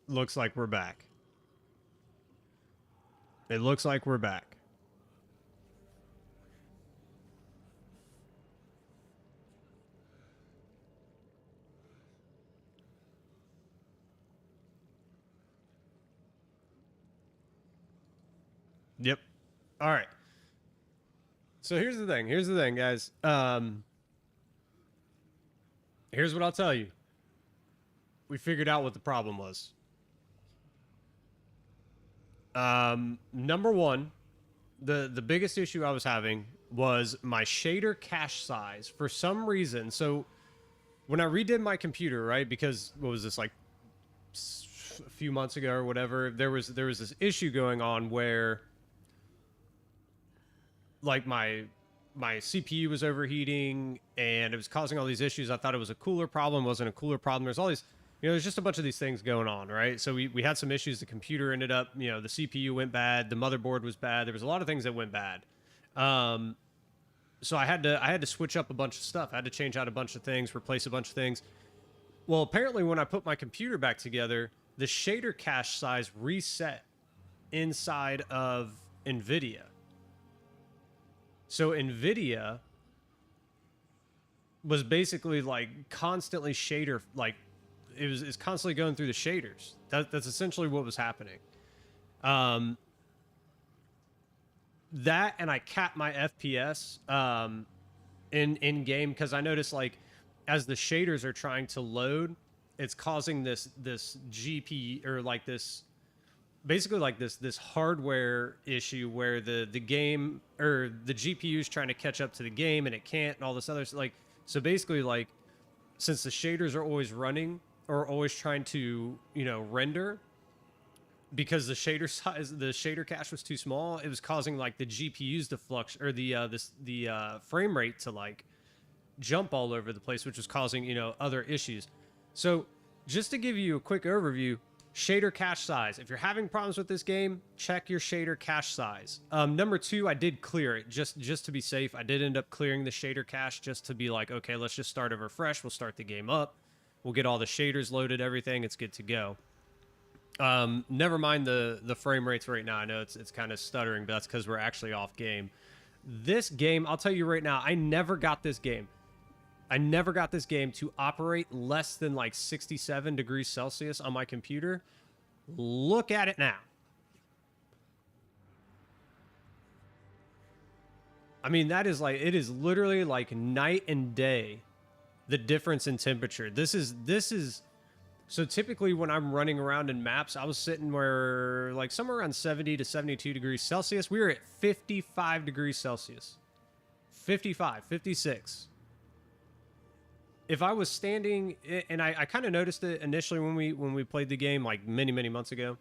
looks like we're back. It looks like we're back. Yep. All right. So here's the thing. Here's the thing, guys. Here's what I'll tell you. We figured out what the problem was. Number one, the biggest issue I was having was my shader cache size. For some reason, so when I redid my computer, right? Because what was this, like a few months ago or whatever? There was this issue going on where, like, my CPU was overheating and it was causing all these issues. I thought it was a cooler problem. Wasn't a cooler problem. There's all these, there's just a bunch of these things going on, right? So we had some issues. The computer ended up, the CPU went bad. The motherboard was bad. There was a lot of things that went bad. So I had to switch up a bunch of stuff. I had to change out a bunch of things, replace a bunch of things. Well, apparently when I put my computer back together, the shader cache size reset inside of NVIDIA. So NVIDIA was basically like constantly shader, like it's constantly going through the shaders. That's essentially what was happening. That, and I capped my FPS in game because I noticed, like, as the shaders are trying to load, it's causing this GP, or like this, basically like this hardware issue where the game, or the GPU is trying to catch up to the game and it can't, and all this other, like, so basically, like, since the shaders are always running or always trying to, render, because the shader cache was too small, it was causing, like, the GPUs to flux, or the frame rate to, like, jump all over the place, which was causing, other issues. So just to give you a quick overview, shader cache size. If you're having problems with this game, check your shader cache size. Number two, I did clear it just to be safe. I did end up clearing the shader cache just to be like, okay, let's just start over fresh. We'll start the game up. We'll get all the shaders loaded, everything. It's good to go. Never mind the frame rates right now. I know it's kind of stuttering, but that's because we're actually off game. This game, I'll tell you right now, I never got this game to operate less than like 67 degrees Celsius on my computer. Look at it now. I mean, that is like, it is literally like night and day, the difference in temperature. This is, so typically when I'm running around in maps, I was sitting where, like, somewhere around 70 to 72 degrees Celsius. We were at 55 degrees Celsius. 55, 56. If I was standing, and I kind of noticed it initially when we played the game, like many months ago,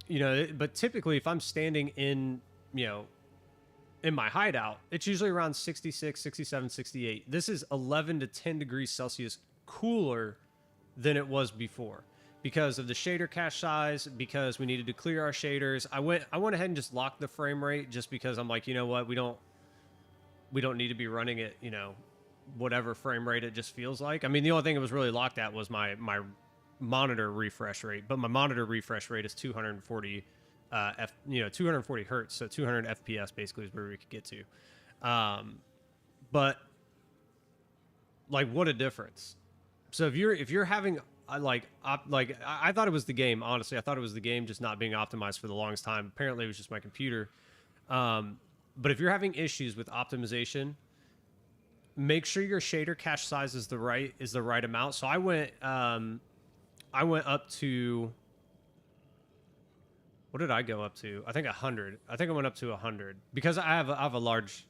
but typically if I'm standing in, in my hideout, it's usually around 66, 67, 68. This is 11 to 10 degrees Celsius cooler than it was before because of the shader cache size, because we needed to clear our shaders. I went ahead and just locked the frame rate just because I'm like, you know what, we don't need to be running it, whatever frame rate it just feels like. I mean, the only thing it was really locked at was my monitor refresh rate, but my monitor refresh rate is 240 240 hertz, so 200 FPS basically is where we could get to. But like, what a difference. So if you're having I thought it was the game, honestly. I thought it was the game just not being optimized for the longest time. Apparently it was just my computer. But if you're having issues with optimization, make sure your shader cache size is the right amount. So I went up to, what did I go up to? I think 100. I think I went up to 100 because I have a large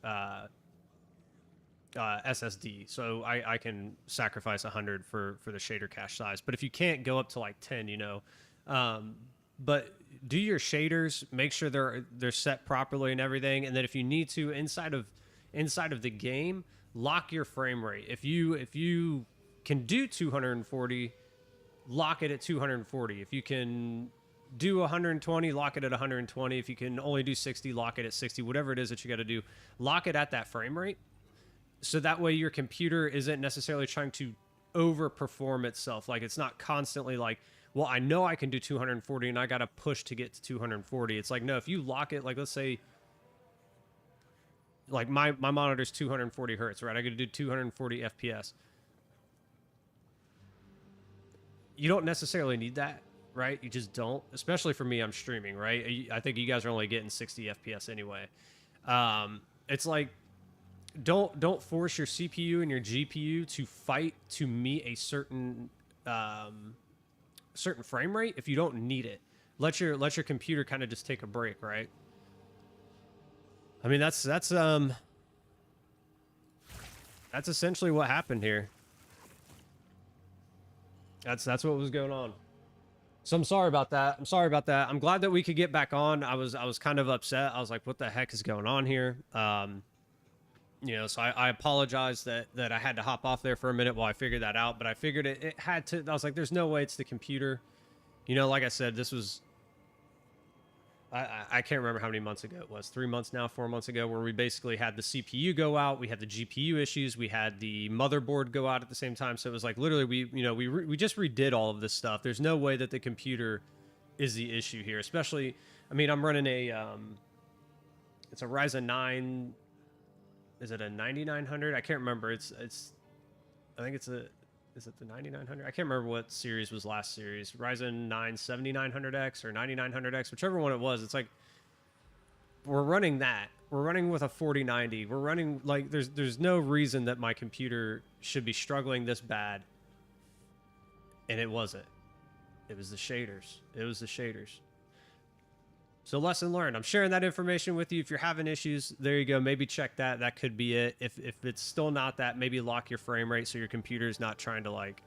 SSD, so I can sacrifice 100 for the shader cache size. But if you can't, go up to like 10, but do your shaders, make sure they're set properly and everything. And then if you need to, inside of the game, lock your frame rate. If you can do 240, lock it at 240. If you can do 120, lock it at 120. If you can only do 60, lock it at 60. Whatever it is that you got to do, lock it at that frame rate. So that way your computer isn't necessarily trying to overperform itself. Like, it's not constantly like, well, I know I can do 240 and I got to push to get to 240. It's like, no, if you lock it, like let's say like my monitor's 240 hertz, right? I got to do 240 FPS. You don't necessarily need that, right? You just don't, especially for me, I'm streaming, right? I think you guys are only getting 60 FPS anyway. It's like, don't force your CPU and your GPU to fight to meet a certain certain frame rate if you don't need it. Let your computer kind of just take a break, right? I mean, that's essentially what happened here. That's what was going on. So I'm sorry about that. I'm sorry about that. I'm glad that we could get back on. I was kind of upset. I was like, what the heck is going on here? You know, so I apologize that I had to hop off there for a minute while I figured that out, but I figured it had to. I was like, there's no way it's the computer. You know, like I said, this was, I can't remember how many months ago it was, 3 months now, 4 months ago, where we basically had the CPU go out, we had the GPU issues, we had the motherboard go out at the same time. So it was like literally we just redid all of this stuff. There's no way that the computer is the issue here, especially, I mean, I'm running it's a Ryzen 9. Is it a 9900? I can't remember. I think is it the 9900? I can't remember what series was last series. Ryzen 9 7900X or 9900X, whichever one it was. It's like, we're running that. We're running with a 4090. We're running, like, there's no reason that my computer should be struggling this bad. And it wasn't. It was the shaders. It was the shaders. So lesson learned. I'm sharing that information with you. If you're having issues, there you go. Maybe check that. That could be it. If it's still not that, maybe lock your frame rate so your computer is not trying to like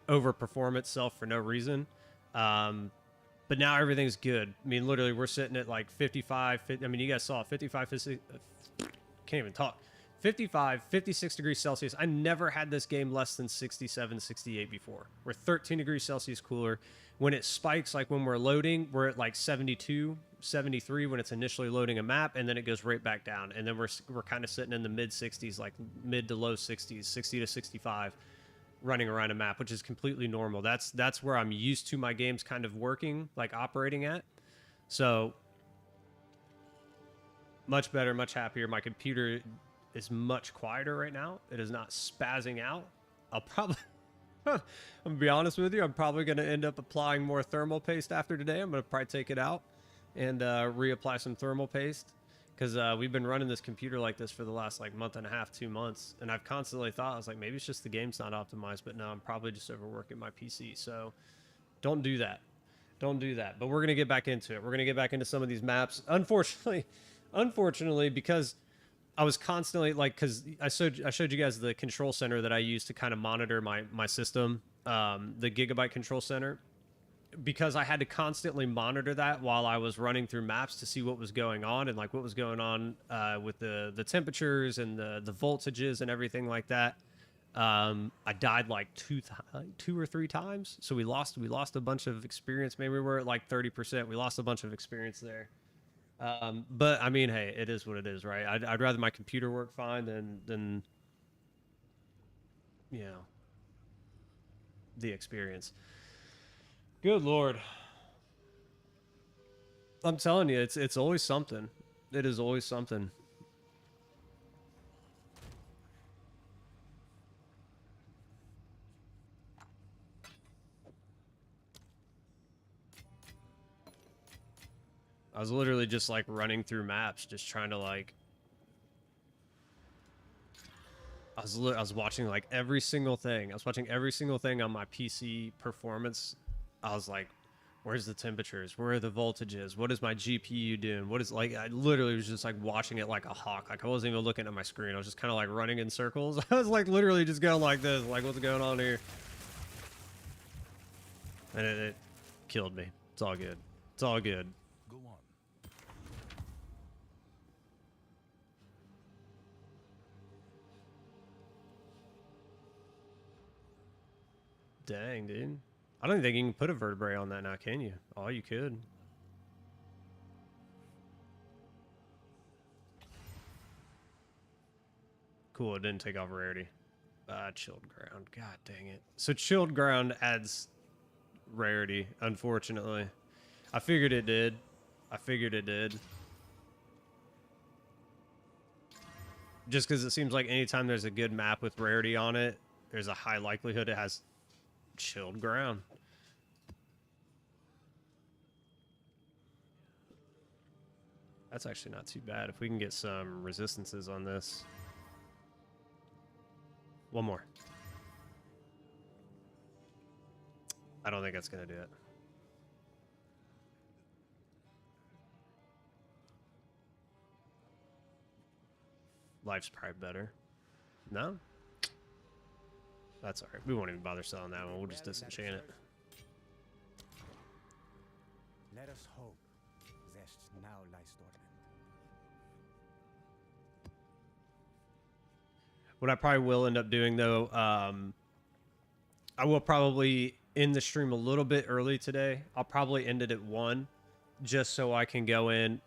overperform itself for no reason. But now everything's good. I mean, literally, we're sitting at like 55. I mean, you guys saw 55, 56, can't even talk. 55, 56 degrees Celsius. I never had this game less than 67, 68 before. We're 13 degrees Celsius cooler. When it spikes, like when we're loading, we're at like 72, 73 when it's initially loading a map, and then it goes right back down. And then we're kind of sitting in the mid 60s, like mid to low 60s, 60 to 65, running around a map, which is completely normal. That's where I'm used to my games kind of working, like operating at. So much better, much happier. My computer is much quieter right now. It is not spazzing out. I'll probably... I'm gonna be honest with you. I'm probably gonna end up applying more thermal paste after today. I'm gonna probably take it out and reapply some thermal paste because we've been running this computer like this for the last like month and a half, 2 months, and I've constantly thought, I was like, maybe it's just the game's not optimized, but no, I'm probably just overworking my PC. So don't do that. Don't do that. But we're gonna get back into it. We're gonna get back into some of these maps. Unfortunately, because I was constantly like, because I showed you guys the control center that I use to kind of monitor my system, the Gigabyte control center, because I had to constantly monitor that while I was running through maps to see what was going on and like what was going on with the temperatures and the voltages and everything like that. I died like two or three times, so we lost a bunch of experience. Maybe we were at like 30%. We lost a bunch of experience there. But I mean, hey, it is what it is, right? I'd rather my computer work fine than you know, the experience. Good Lord. I'm telling you, it's always something. It is always something. I was literally just like running through maps, just trying to like. I was watching like every single thing. I was watching every single thing on my PC performance. I was like, where's the temperatures? Where are the voltages? What is my GPU doing? What is like? I literally was just like watching it like a hawk. Like I wasn't even looking at my screen. I was just kind of like running in circles. I was like literally just going like this. Like what's going on here? And it killed me. It's all good. It's all good. Dang, dude. I don't think you can put a vertebrae on that now, can you? Oh, you could. Cool, it didn't take off rarity. Chilled ground. God dang it. So chilled ground adds rarity, unfortunately. I figured it did. I figured it did. Just because it seems like anytime there's a good map with rarity on it, there's a high likelihood it has chilled ground. That's actually not too bad. If we can get some resistances on this. One more. I don't think that's going to do it. Life's probably better. No? That's alright. We won't even bother selling that one. We'll just disenchant it. Let us hope Zest now lies dormant. What I probably will end up doing, though, I will probably end the stream a little bit early today. I'll probably end it at 1, just so I can go in.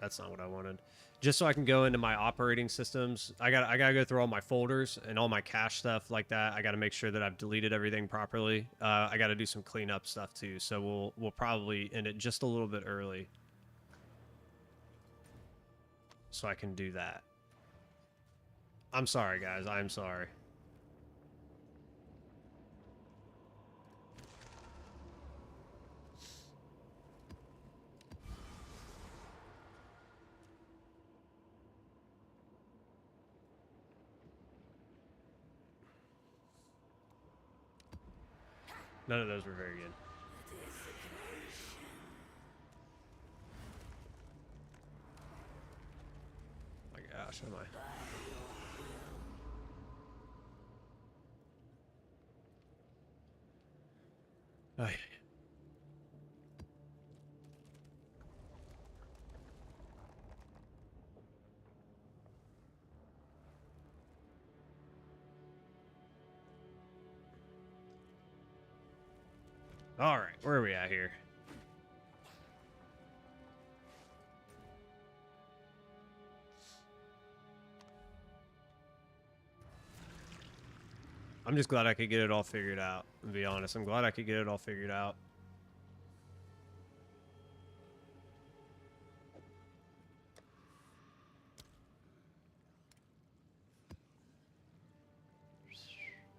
That's not what I wanted. Just so I can go into my operating systems. I gotta go through all my folders and all my cache stuff like that. I gotta make sure that I've deleted everything properly. I gotta do some cleanup stuff too. So we'll probably end it just a little bit early, so I can do that. I'm sorry, guys. I'm sorry. None of those were very good. My gosh, am I? Oh, yeah. All right, where are we at here? I'm just glad I could get it all figured out, to be honest. I'm glad I could get it all figured out.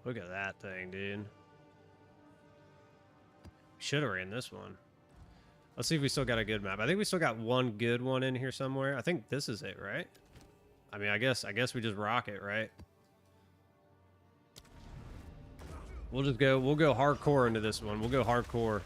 Look at that thing, dude. Should have ran this one. Let's see if we still got a good map. I think we still got one good one in here somewhere. I think this is it, right? I mean, I guess we just rock it, right? We'll go hardcore into this one. We'll go hardcore.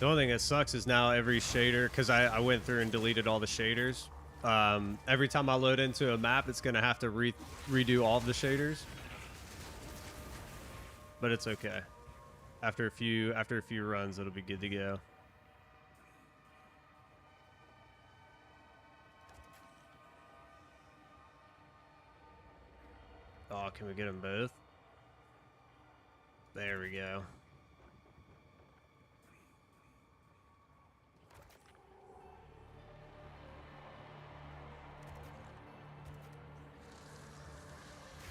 The only thing that sucks is now every shader, because I went through and deleted all the shaders. Every time I load into a map, it's going to have to redo all of the shaders. But it's okay. After a few runs, it'll be good to go. Oh, can we get them both? There we go.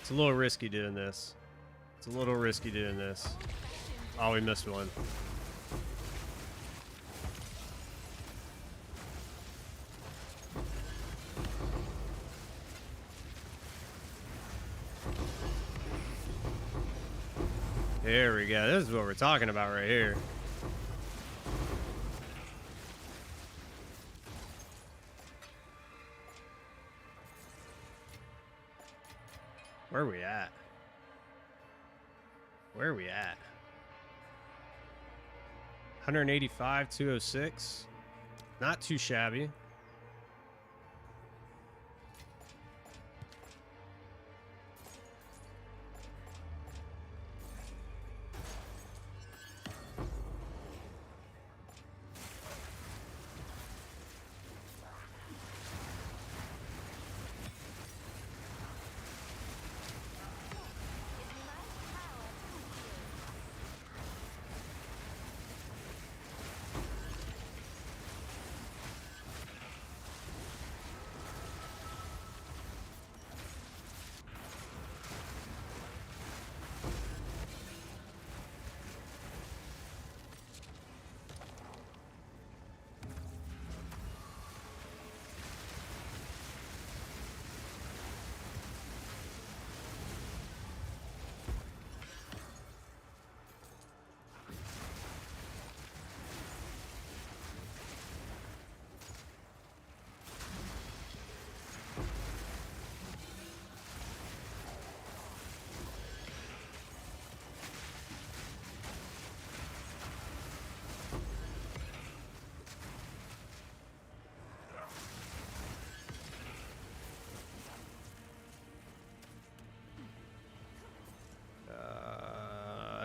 It's a little risky doing this. It's a little risky doing this. Oh, we missed one. There we go. This is what we're talking about right here. Where are we at? Where are we at? 185, 206. Not too shabby.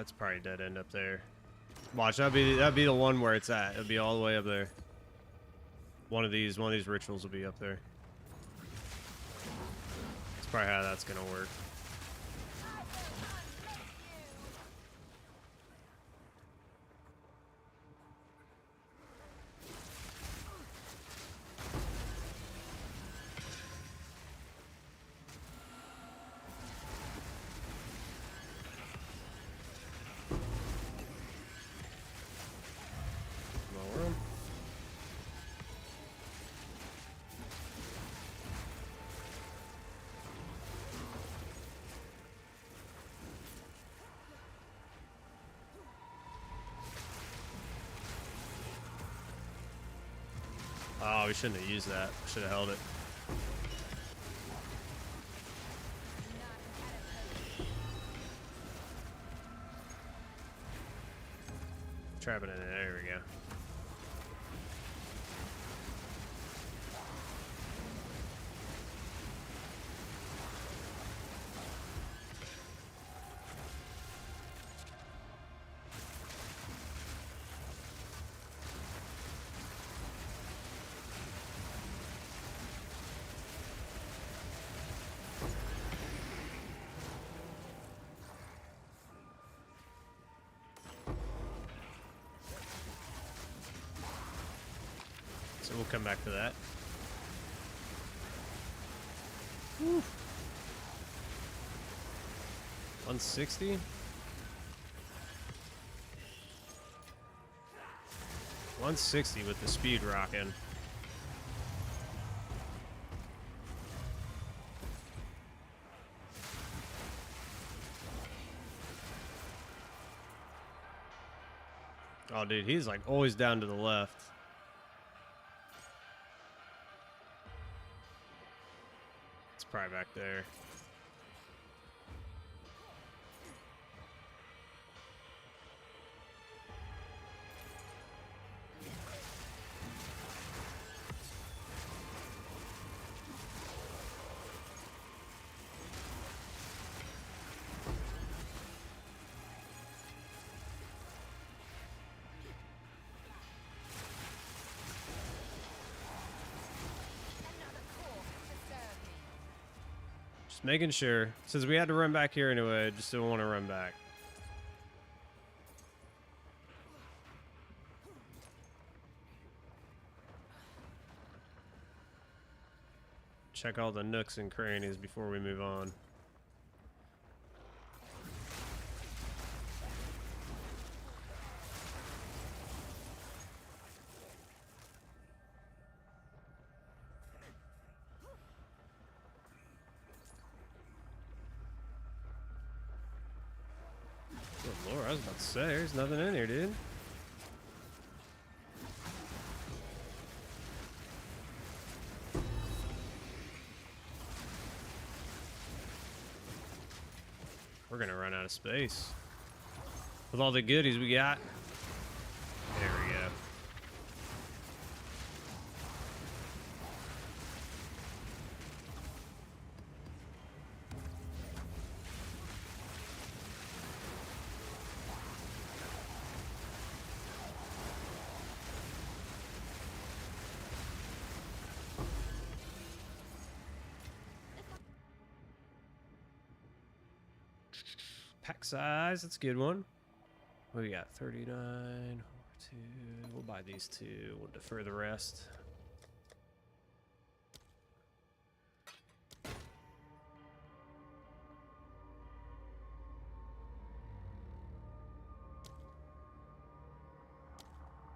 That's probably dead end up there. Watch, that'd be the one where it's at. It'll be all the way up there. One of these rituals will be up there. That's probably how that's gonna work. Oh, we shouldn't have used that. Should have held it. Trapping it in there. There we go. So we'll come back to that. Woo. 160? $160 with the speed rocking. Oh, dude, he's like always down to the left. It's probably back there. Just making sure. Since we had to run back here anyway, just didn't want to run back. Check all the nooks and crannies before we move on. Good Lord, I was about to say, there's nothing in here, dude. We're gonna run out of space with all the goodies we got. There we go. Pack size, that's a good one. What do we got? 39, 2. We'll buy these two. We'll defer the rest.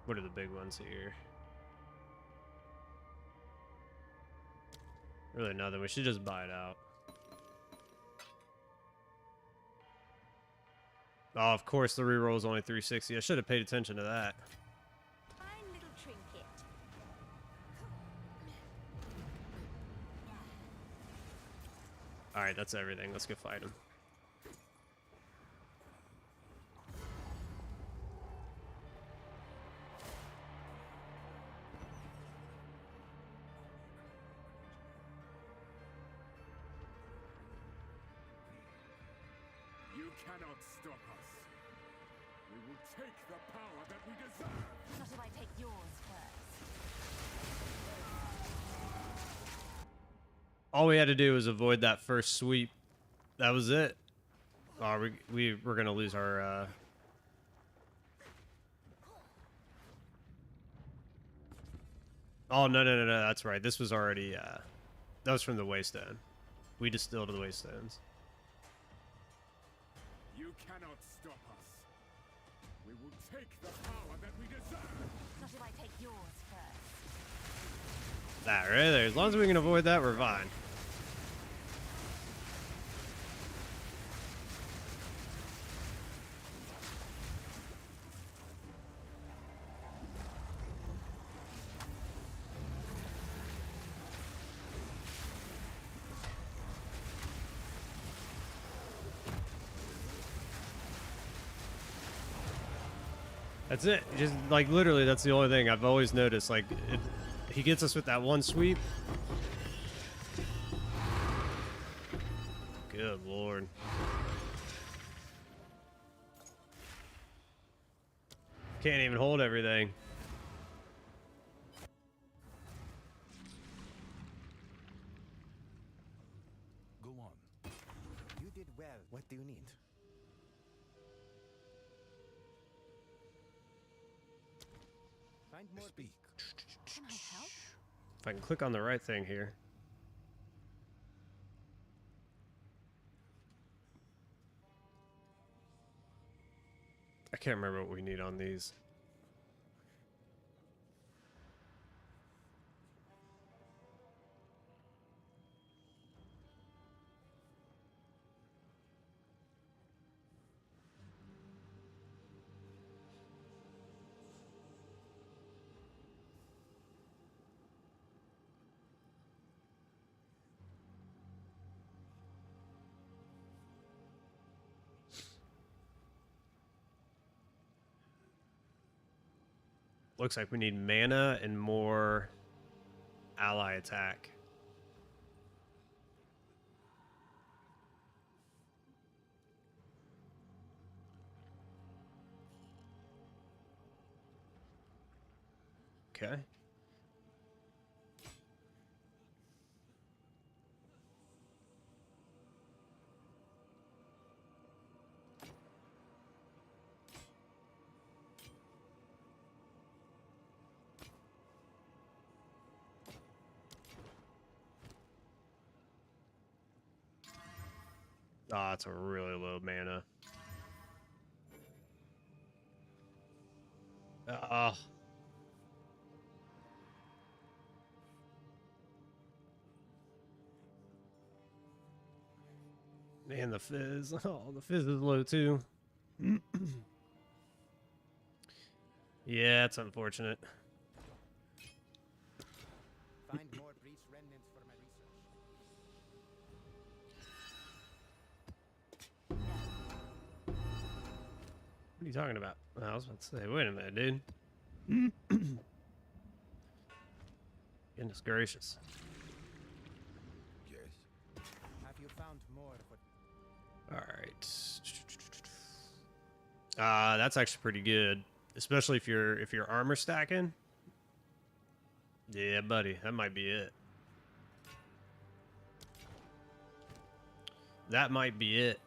What are the big ones here? Really nothing. We should just buy it out. Oh, of course, the reroll is only 360. I should have paid attention to that. Fine little trinket. All right, that's everything. Let's go fight him. You cannot stop us. We will take the power that we deserve. Not if I take yours first. All we had to do was avoid that first sweep. That was it. Oh, we're gonna lose our. Oh no! That's right. This was already. That was from the Waystone. We distilled the Waystones. You cannot stop us. We will take the power that we deserve. Not if I take yours first. That right there. As long as we can avoid that, we're fine. That's it. Just like literally, that's the only thing I've always noticed. Like, he gets us with that one sweep. Good lord. Can't even hold everything. Go on. You did well. What do you need? Find more. Speak. Can I help? If I can click on the right thing here. I can't remember what we need on these. Looks like we need mana and more ally attack. Okay. Oh, it's a really low mana. Man, the fizz. Oh, the fizz is low too. Yeah, it's unfortunate. Find more breach remnants for my research. What are you talking about? I was about to say, wait a minute, dude. Goodness gracious. Yes. Have you found more of what? All right. That's actually pretty good, especially if you're armor stacking. Yeah, buddy, that might be it. That might be it.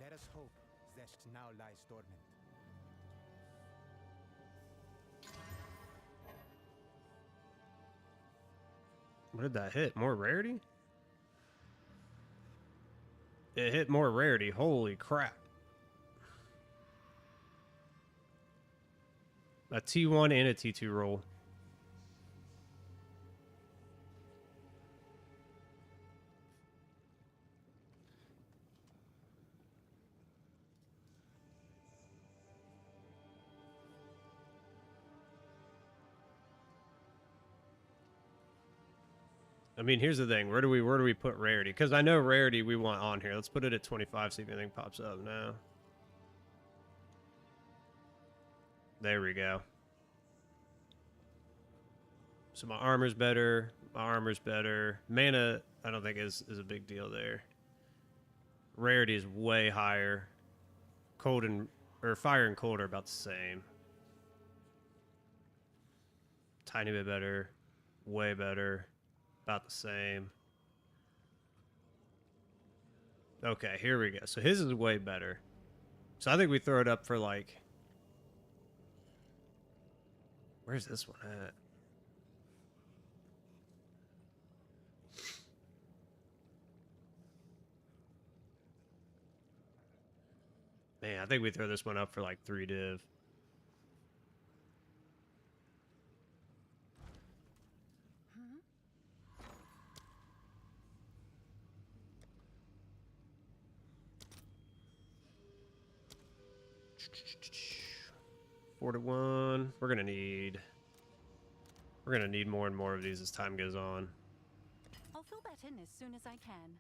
Let us hope Zest now lies dormant. What did that hit? More rarity? It hit more rarity. Holy crap. A T1 and a T2 roll. I mean, here's the thing. Where do we put rarity? Because I know rarity we want on here. Let's put it at 25, see if anything pops up now. There we go. So my armor's better. My armor's better. Mana, I don't think is a big deal there. Rarity is way higher. cold and or fire and cold are about the same. Tiny bit better, way better, about the same. Okay, here we go. So his is way better. So I think we throw it up for like, where's this one at? Man, I think we throw this one up for like 3 div. Four to 1. We're gonna need more and more of these as time goes on. I'll fill that in as soon as I can.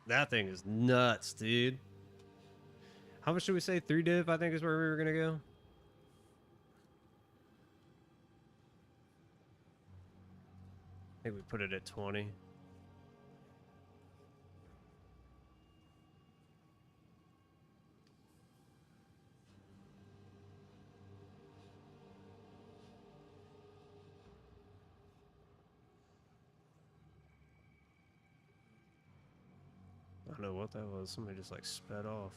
That thing is nuts, dude. How much did we say? 3 div, I think, is where we were gonna go. I think we put it at 20. I don't know what that was. Somebody just like sped off.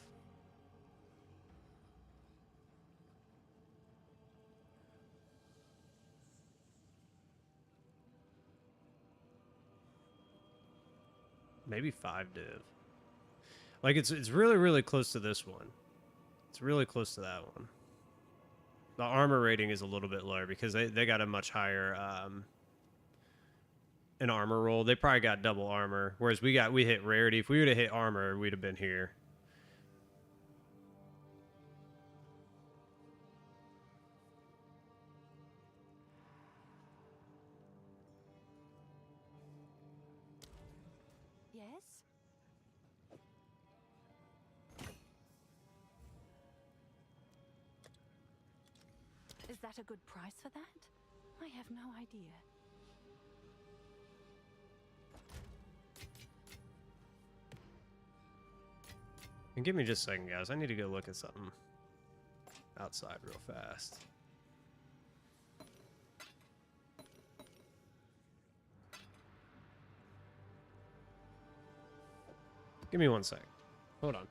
Maybe 5 div. Like it's really, really close to this one. It's really close to that one. The armor rating is a little bit lower because they got a much higher an armor roll. They probably got double armor, whereas we hit rarity. If we would have hit armor, we'd have been here. Yes? Is that a good price for that? I have no idea. And give me just a second, guys. I need to go look at something outside real fast. Give me 1 sec. Hold on.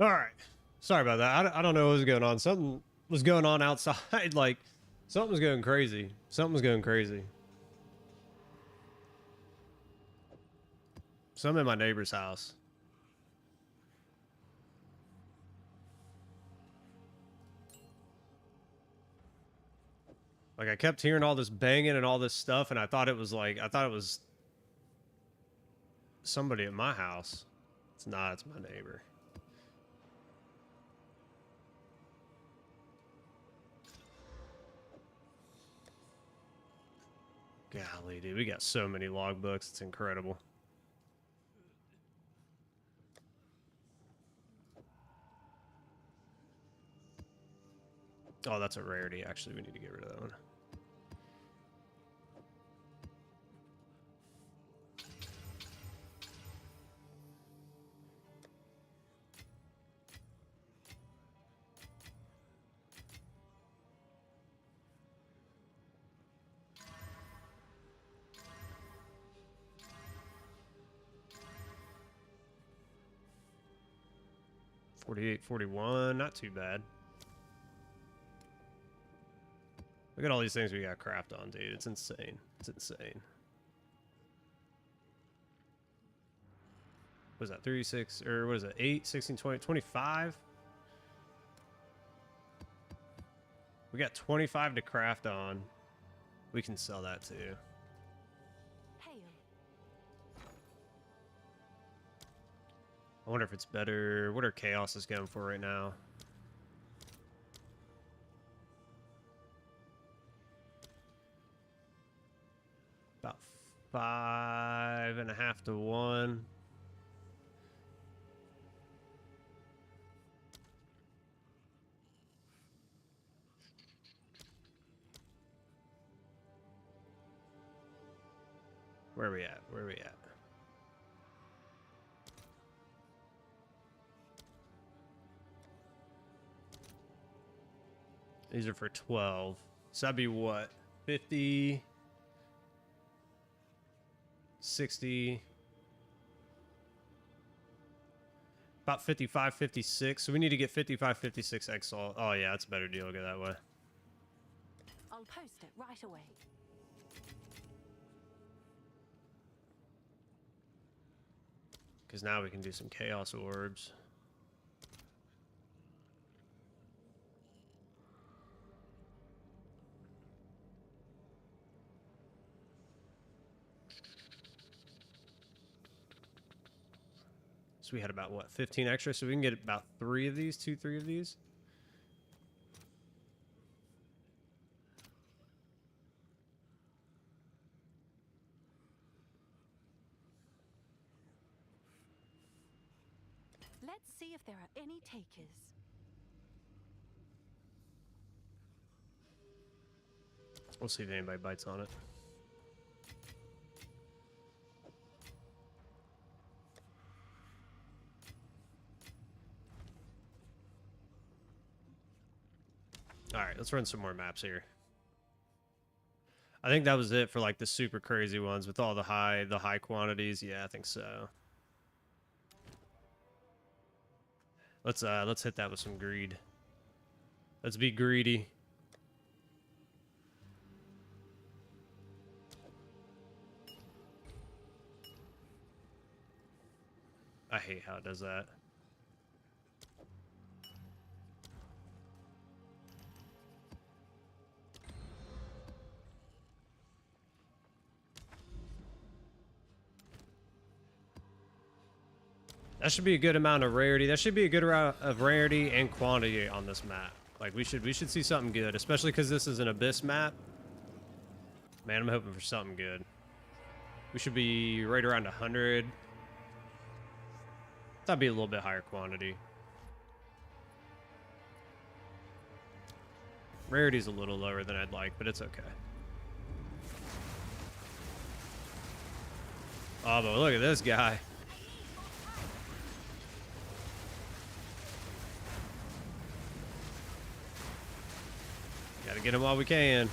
All right. Sorry about that. I don't know what was going on. Something was going on outside. Like, something was going crazy. Something was going crazy. So I'm in my neighbor's house. Like, I kept hearing all this banging and all this stuff, and I thought it was somebody at my house. It's not, it's my neighbor. Golly, dude, we got so many logbooks. It's incredible. Oh, that's a rarity. Actually, we need to get rid of that one. $48, $41, not too bad. Look at all these things we got craft on, dude. It's insane. It's insane. What is that? 36 or what is it? 8, 16, 20, 25? We got 25 to craft on. We can sell that too. Hail. I wonder if it's better. What are Chaos is going for right now? About 5.5 to 1. Where are we at? Where are we at? These are for 12. So that'd be what? 50, 60, about 55, 56. So we need to get 55, 56 Exile. Oh yeah, that's a better deal. Go that way. I'll post it right away. Because now we can do some Chaos Orbs. So we had about, what, 15 extra? So we can get about 3 of these, 2, 3 of these. Let's see if there are any takers. We'll see if anybody bites on it. All right, let's run some more maps here. I think that was it for like the super crazy ones with all the high quantities. Yeah, I think so. Let's hit that with some greed. Let's be greedy. I hate how it does that. That should be a good amount of rarity. That should be a good amount of rarity and quantity on this map. Like we should see something good, especially because this is an Abyss map. Man, I'm hoping for something good. We should be right around 100. That'd be a little bit higher quantity. Rarity's a little lower than I'd like, but it's okay. Oh, but look at this guy. Gotta get him while we can.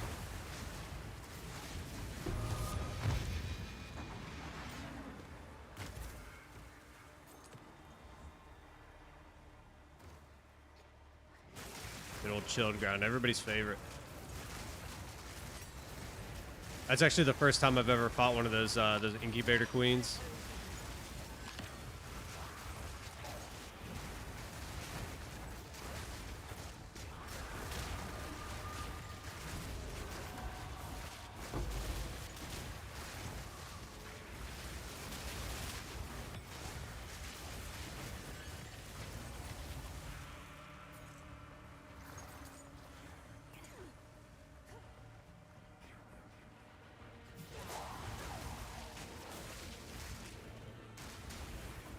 Good old chilled ground, everybody's favorite. That's actually the first time I've ever fought one of those incubator queens.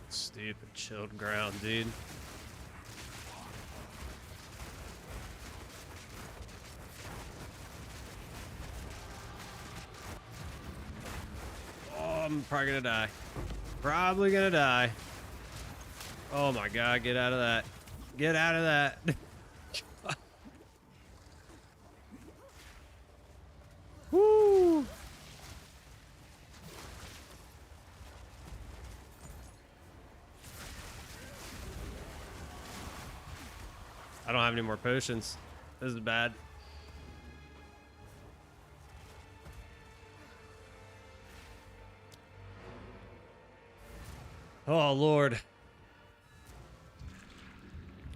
Stupid chilled ground, dude. Oh, I'm probably gonna die. Probably gonna die. Oh my god, get out of that. Get out of that. Woo! I don't have any more potions. This is bad. Oh Lord.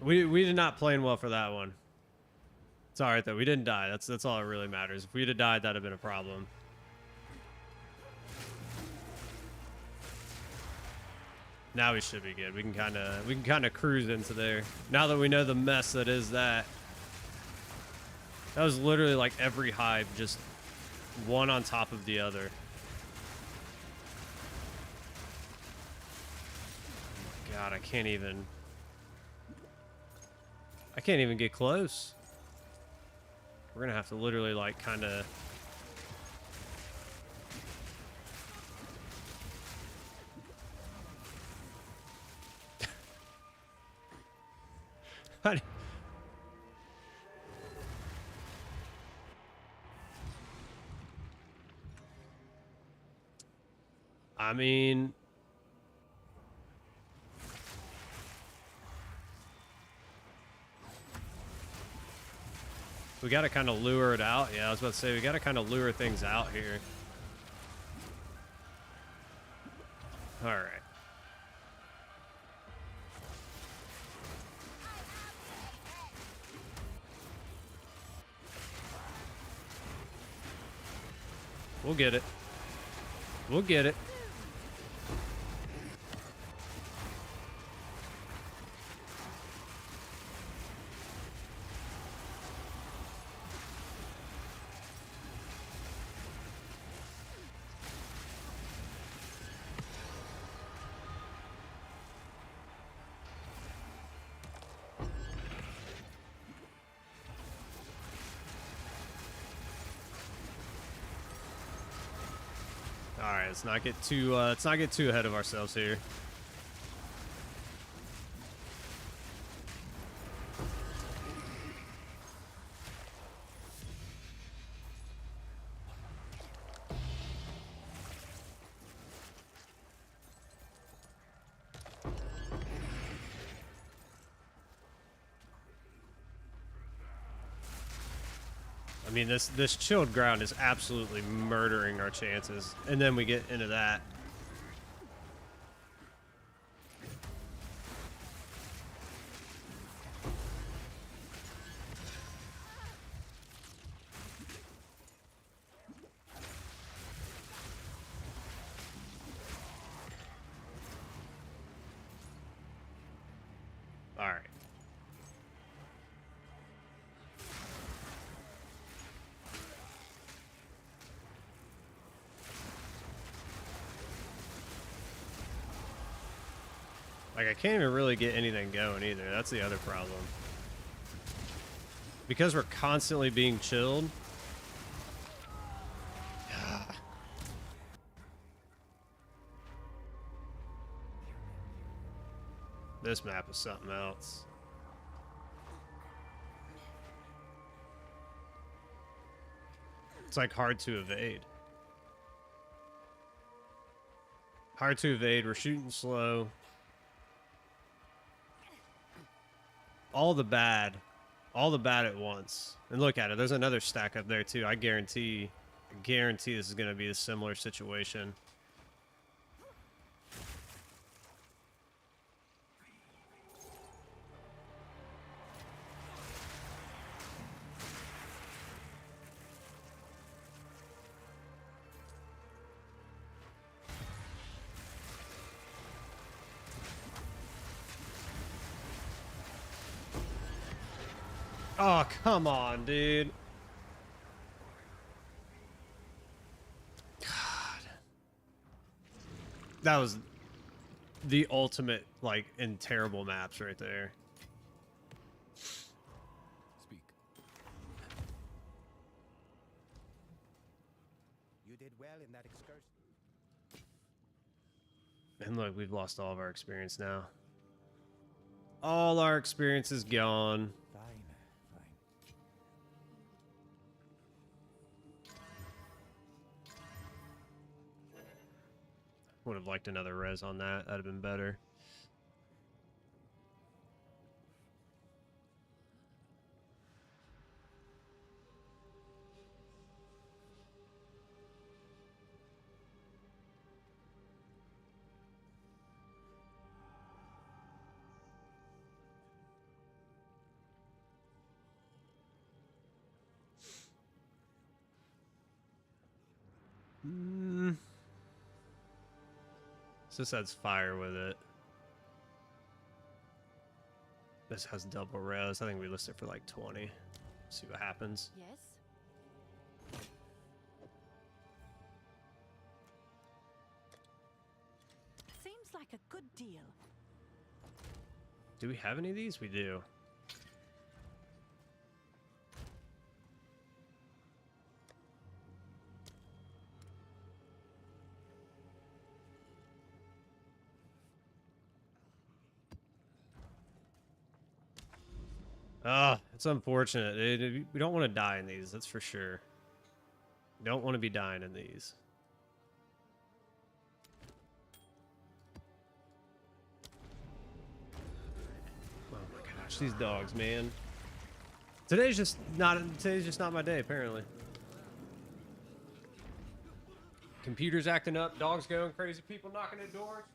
We did not playing well for that one. It's alright though, we didn't die. That's all that really matters. If we'd have died, that'd have been a problem. Now we should be good. We can kind of cruise into there. Now that we know the mess that is that. That was literally like every hive, just one on top of the other. Oh my god, I can't even get close. We're gonna have to literally like kind of. I mean, we got to kind of lure it out. Yeah, I was about to say, we got to kind of lure things out here. All right. We'll get it. We'll get it. All right, let's not get too ahead of ourselves here. I mean, this chilled ground is absolutely murdering our chances, and then we get into that. All right. Like, I can't even really get anything going either. That's the other problem. Because we're constantly being chilled. This map is something else. It's like hard to evade. Hard to evade. We're shooting slow. All the bad All the bad at once. And look at it. There's another stack up there too. I guarantee this is going to be a similar situation. Oh, come on, dude. God. That was the ultimate, like, in terrible maps right there. Speak. You did well in that excursion. And look, we've lost all of our experience now. All our experience is gone. Fine, fine. Would have liked another res on that. That'd have been better. So this has fire with it. This has double res. I think we list it for like 20. See what happens. Yes? Seems like a good deal. Do we have any of these? We do. Oh, it's unfortunate. We don't want to die in these, that's for sure. We don't want to be dying in these. Oh my gosh, these dogs, man. Today's just not my day, apparently. Computers acting up, dogs going crazy, people knocking at doors.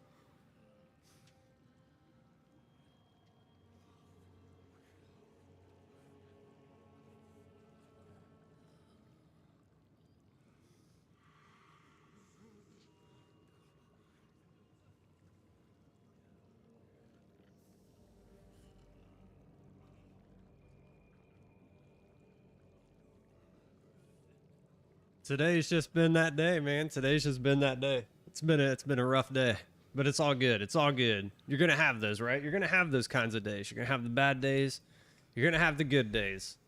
Today's just been that day, man. Today's just been that day. It's been a rough day, but it's all good. It's all good. You're gonna have those, right? You're gonna have those kinds of days. You're gonna have the bad days. You're gonna have the good days.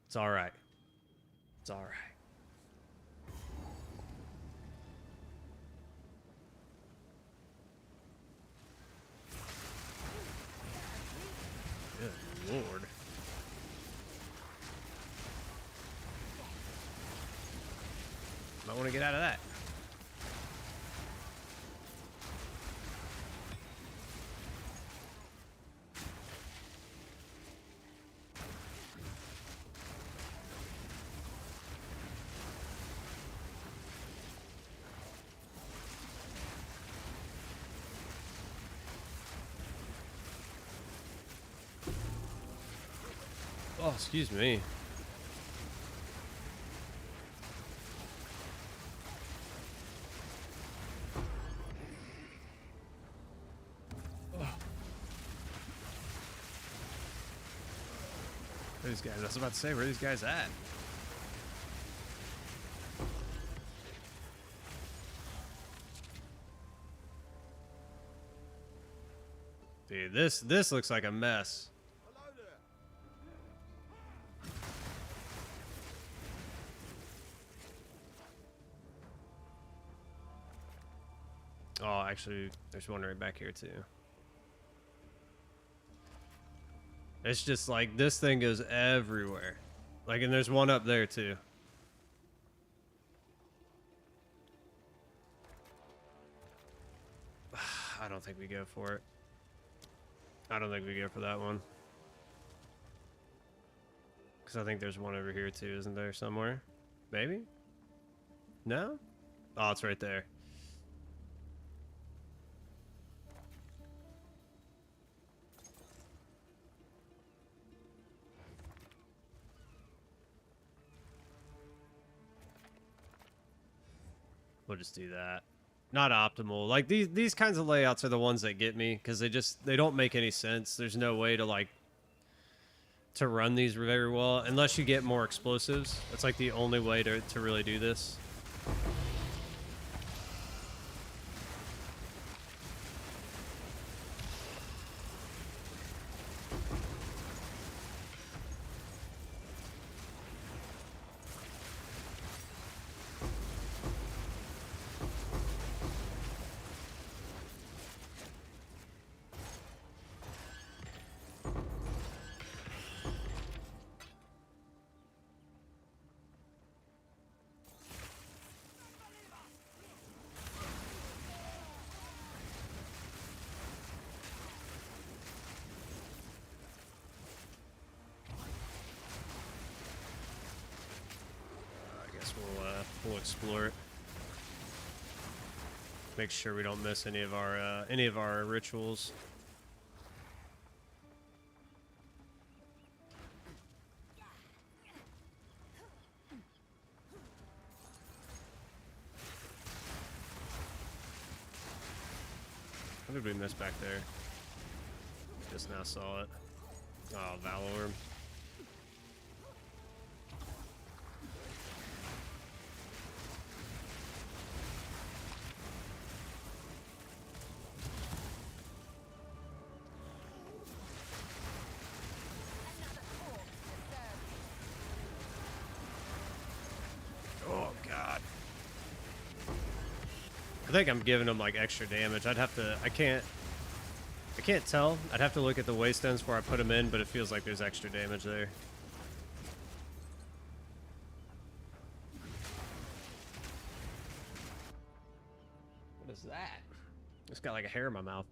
It's all right. It's all right. Good Lord. Might want to get out of that. Oh, excuse me. These guys, I was about to say, where are these guys at? Dude, this looks like a mess. Hello there. Oh, actually, there's one right back here too. It's just like this thing goes everywhere. Like, and there's one up there too. I don't think we go for it. I don't think we go for that one. Because I think there's one over here too, isn't there, somewhere? Maybe? No? Oh, it's right there. We'll just do that. Not optimal. Like these kinds of layouts are the ones that get me because they don't make any sense. There's no way to like to run these very well unless you get more explosives. That's like the only way to really do this. We'll explore it. Make sure we don't miss any of our rituals. What did we miss back there? Just now saw it. Oh, Valorm. I think I'm giving them like extra damage. I'd have to. I can't tell. I'd have to look at the waystones before I put them in, but it feels like there's extra damage there. What is that? It's got like a hair in my mouth.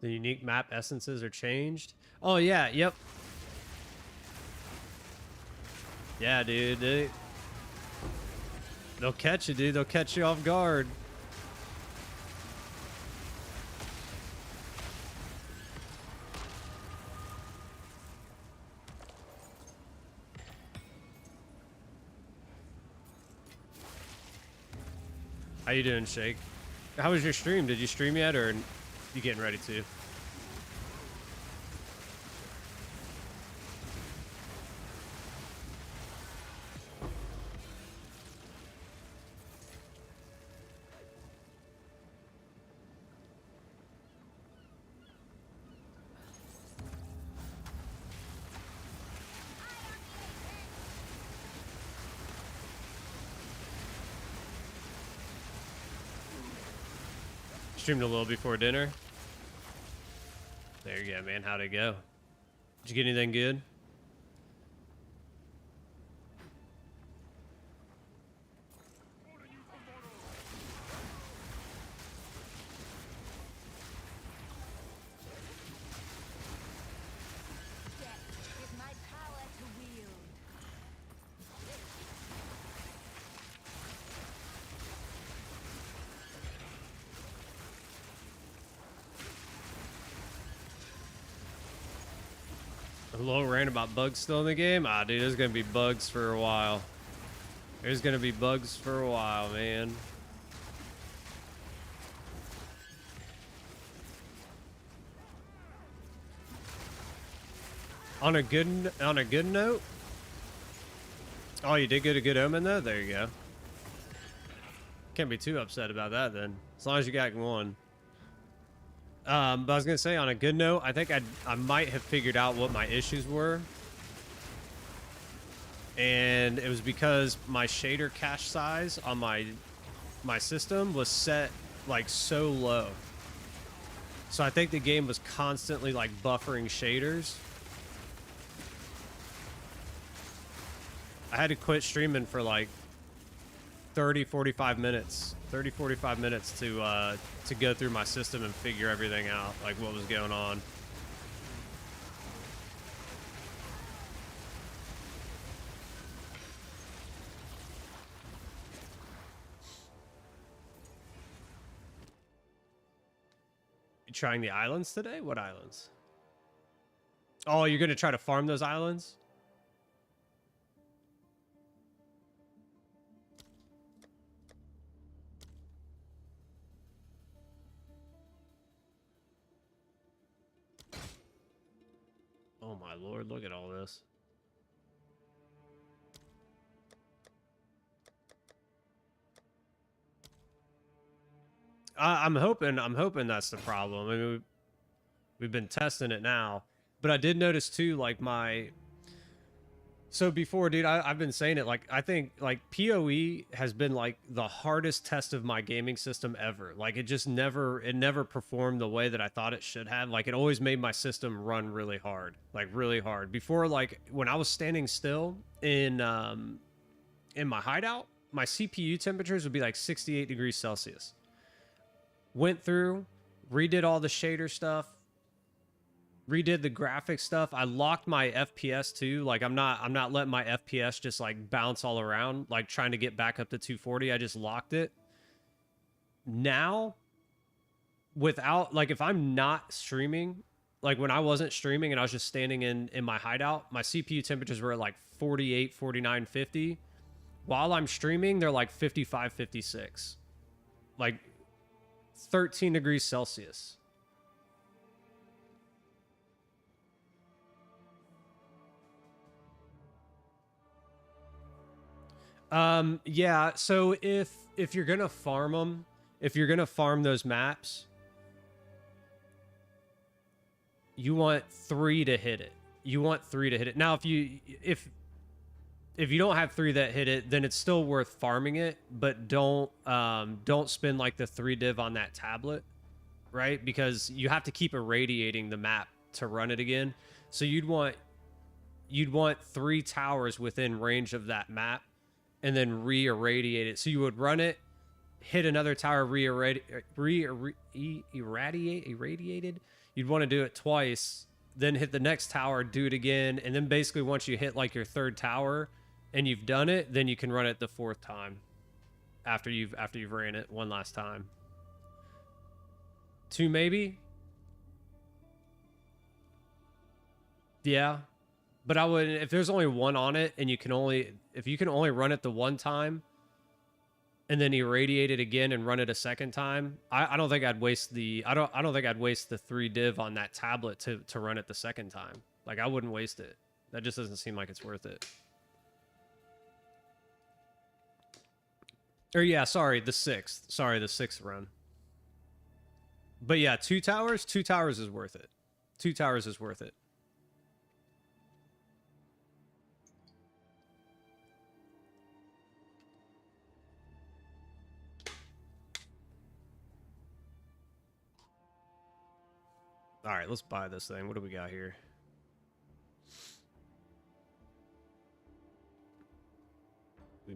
The unique map essences are changed. Oh yeah, yep. Yeah, dude. They'll catch you, dude. They'll catch you off guard. How you doing, Shake? How was your stream? Did you stream yet, or you getting ready to? Streamed a little before dinner. There you go, man. How'd it go? Did you get anything good? A little rant about bugs still in the game? Ah, dude, there's gonna be bugs for a while. There's gonna be bugs for a while, man. On a good note. Oh, you did get a good omen though. There you go. Can't be too upset about that then, as long as you got one. But I was gonna say, on a good note, I think I might have figured out what my issues were, and it was because my shader cache size on my system was set like so low. So I think the game was constantly like buffering shaders. I had to quit streaming for like 30, 45 minutes. 30, 45 minutes to go through my system and figure everything out, like what was going on. You trying the islands today? What islands? Oh, you're gonna try to farm those islands? Oh my lord, look at all this. I'm hoping that's the problem. I mean, we've been testing it now, but I did notice too, like so before, dude, I've been saying it, like, I think, like, PoE has been, like, the hardest test of my gaming system ever. Like, it just never performed the way that I thought it should have. Like, it always made my system run really hard. Like, really hard. Before, like, when I was standing still in my hideout, my CPU temperatures would be, like, 68 degrees Celsius. Went through, redid all the shader stuff, redid the graphics stuff. I locked my FPS too. Like, I'm not letting my FPS just like bounce all around, like trying to get back up to 240. I just locked it. Now, without, like, if I'm not streaming, like when I wasn't streaming and I was just standing in my hideout, my CPU temperatures were at like 48, 49, 50. While I'm streaming, they're like 55, 56. Like 13 degrees Celsius. Yeah, so if you're gonna farm them, if you're gonna farm those maps, you want 3 to hit it. You want 3 to hit it. Now, if you don't have 3 that hit it, then it's still worth farming it, but don't spend like the 3 div on that tablet, right? Because you have to keep irradiating the map to run it again. So you'd want 3 towers within range of that map, and then re-irradiate it. So you would run it, hit another tower, irradiated. You'd want to do it twice, then hit the next tower, do it again, and then basically once you hit like your 3rd tower and you've done it, then you can run it the 4th time after you've ran it one last time. 2 maybe? Yeah. But I would, if there's only 1 on it and if you can only run it the 1 time and then irradiate it again and run it a 2nd time, I don't think I'd waste the, I don't think I'd waste the 3 div on that tablet to run it the 2nd time. Like, I wouldn't waste it. That just doesn't seem like it's worth it. Or yeah, sorry, the 6th. Sorry, the 6th run. But yeah, 2 towers is worth it. 2 towers is worth it. All right, let's buy this thing. What do we got here? We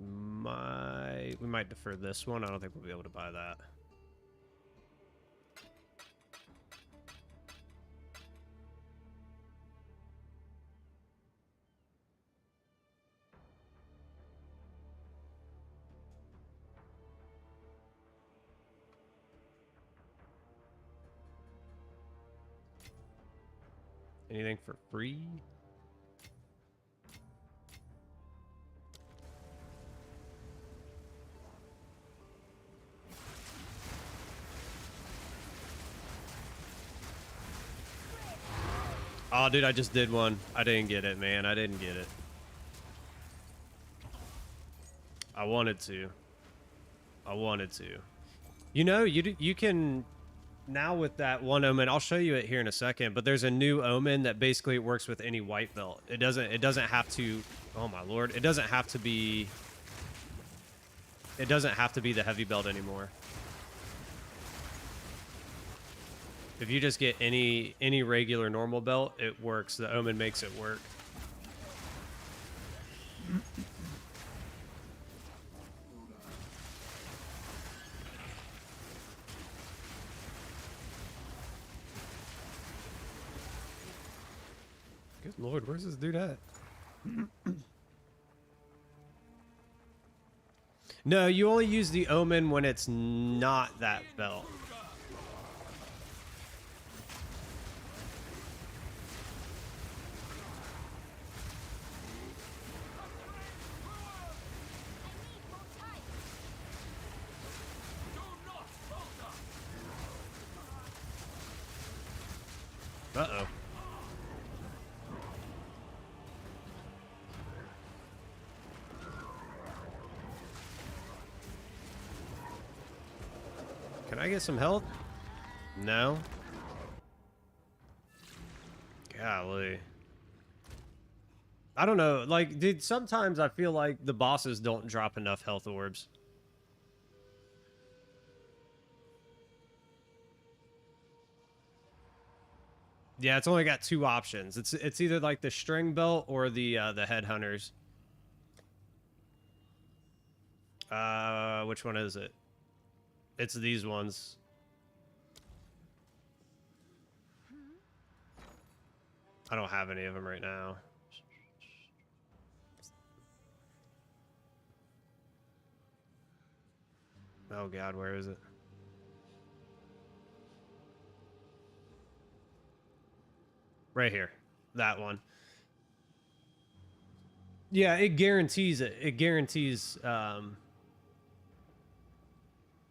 might defer this one. I don't think we'll be able to buy that. Anything for free? Oh, dude, I just did one. I didn't get it, man. I didn't get it. I wanted to. You know, you can... Now with that one omen, I'll show you it here in a second, but there's a new omen that basically works with any white belt. It doesn't have to, oh my lord, it doesn't have to be the heavy belt anymore. If you just get any regular normal belt, it works. The omen makes it work. Good Lord, where's this dude at? No, you only use the Omen when it's not that belt. Uh-oh. Can I get some health? No. Golly. I don't know. Like, dude, sometimes I feel like the bosses don't drop enough health orbs. Yeah, it's only got two options. It's either like the string belt or the headhunters. Which one is it? It's these ones. I don't have any of them right now. Oh God, where is it? Right here. That one. Yeah, it guarantees it. It guarantees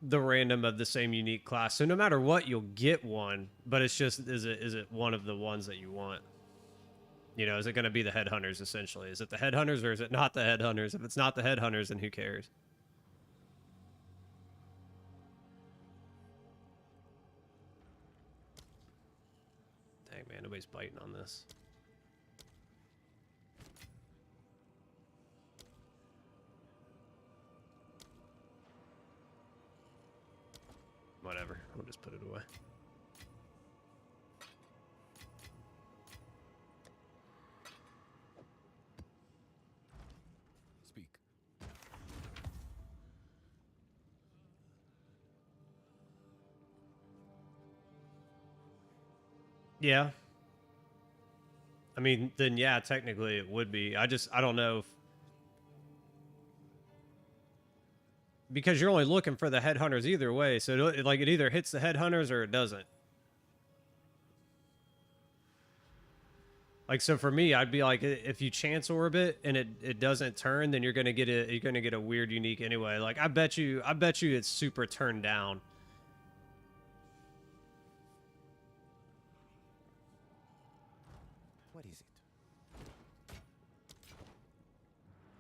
the random of the same unique class. So no matter what, you'll get one, but it's just, is it one of the ones that you want? You know, is it going to be the headhunters essentially? Is it the headhunters or is it not the headhunters? If it's not the headhunters, then who cares? Dang, man, nobody's biting on this. Whatever, we'll just put it away. Speak. Yeah. I mean, then yeah, technically it would be. I don't know if... Because you're only looking for the headhunters either way, so it either hits the headhunters or it doesn't. Like, so for me, I'd be like, if you chance orbit and it doesn't turn, then you're gonna get a weird unique anyway. Like, I bet you it's super turned down. What is it?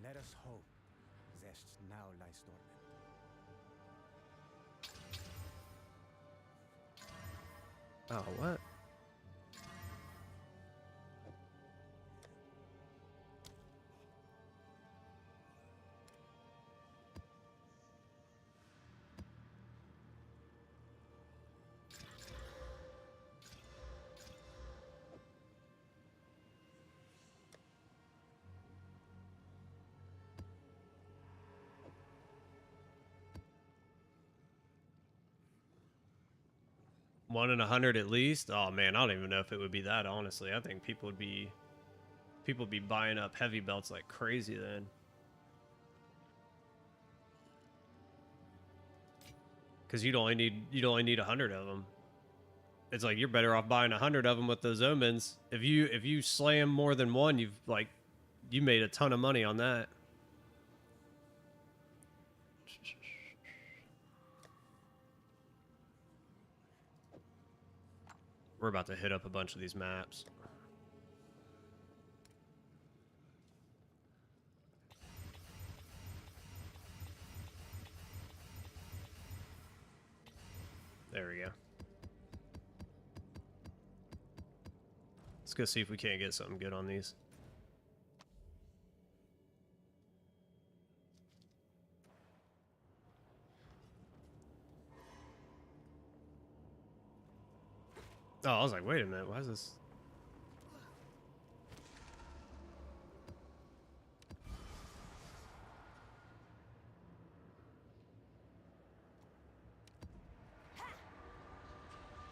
Let us hope Zest now lies dormant. Oh, what? One in 100 at least. Oh man, I don't even know if it would be that, honestly. I think people would be buying up heavy belts like crazy then. Because you'd only need 100 of them. It's like you're better off buying 100 of them with those omens. If you slam more than one, you made a ton of money on that. We're about to hit up a bunch of these maps. There we go. Let's go see if we can't get something good on these. Oh, I was like, wait a minute, why is this?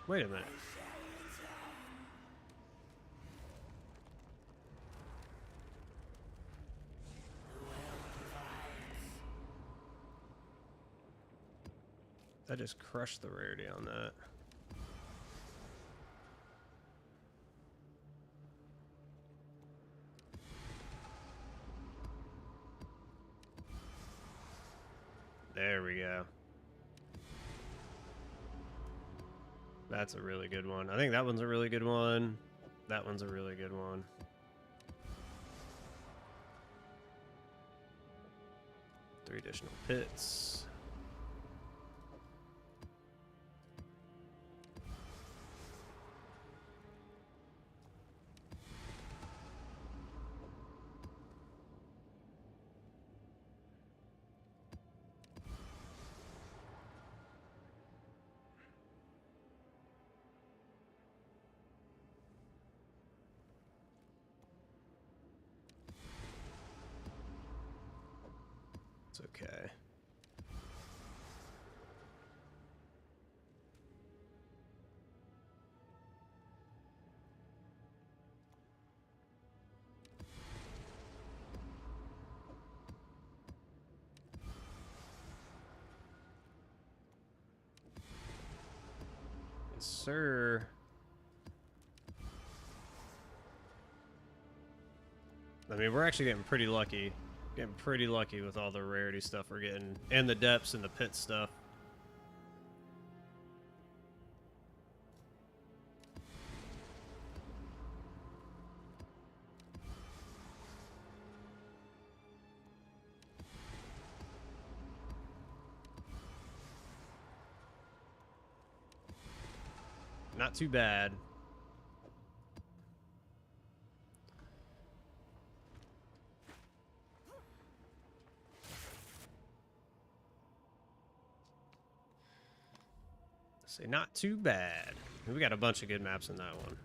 Wait a minute. That just crushed the rarity on that. There we go. That's a really good one. I think that one's a really good one. That one's a really good one. Three additional pits. It's okay. Yes, sir. I mean, we're actually getting pretty lucky. Getting pretty lucky with all the rarity stuff we're getting. And the depths and the pit stuff. Not too bad. Say not too bad. We got a bunch of good maps in that one.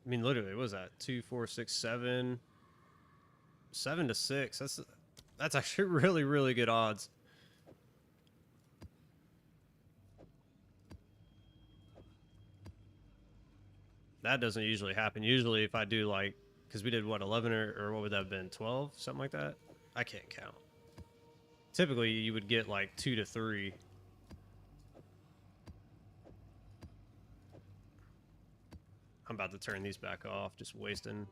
I mean, literally, what was that? 2, 4, 6, 7. 7 to 6. That's actually really, really good odds. That doesn't usually happen. Usually, if I do like, because we did what, 11 or what would that have been? 12, something like that. I can't count. Typically, you would get like 2 to 3. I'm about to turn these back off, just wasting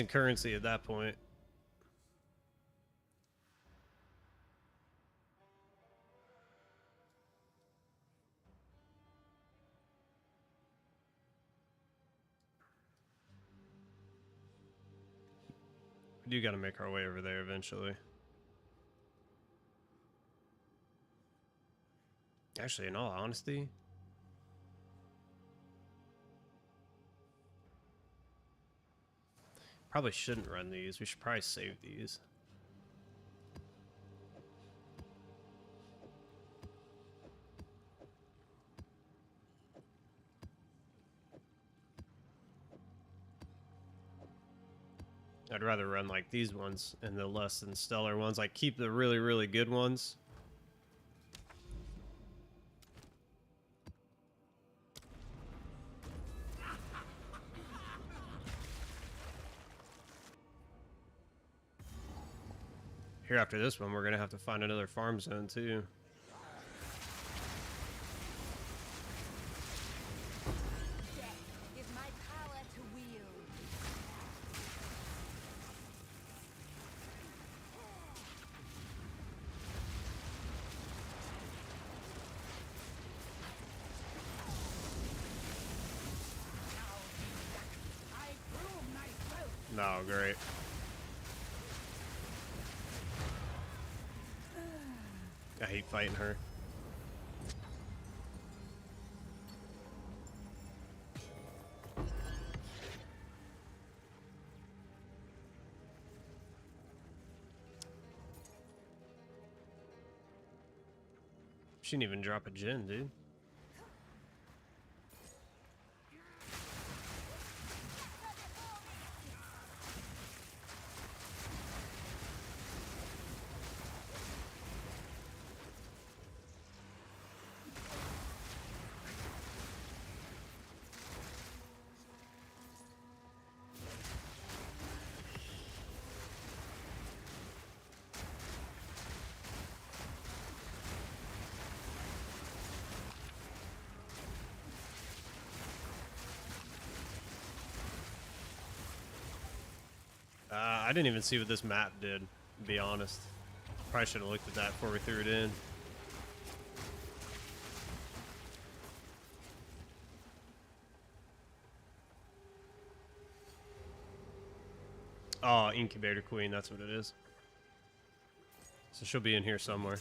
currency at that point. We do got to make our way over there eventually. Actually, in all honesty, probably shouldn't run these. We should probably save these. I'd rather run like these ones and the less than stellar ones. Like keep the really, really good ones. Here after this one, we're going to have to find another farm zone too. Is my power to wield. I prove myself. No, great. I hate fighting her. She didn't even drop a gen, dude. I didn't even see what this map did, to be honest. Probably should have looked at that before we threw it in. Oh, Incubator Queen, that's what it is. So she'll be in here somewhere.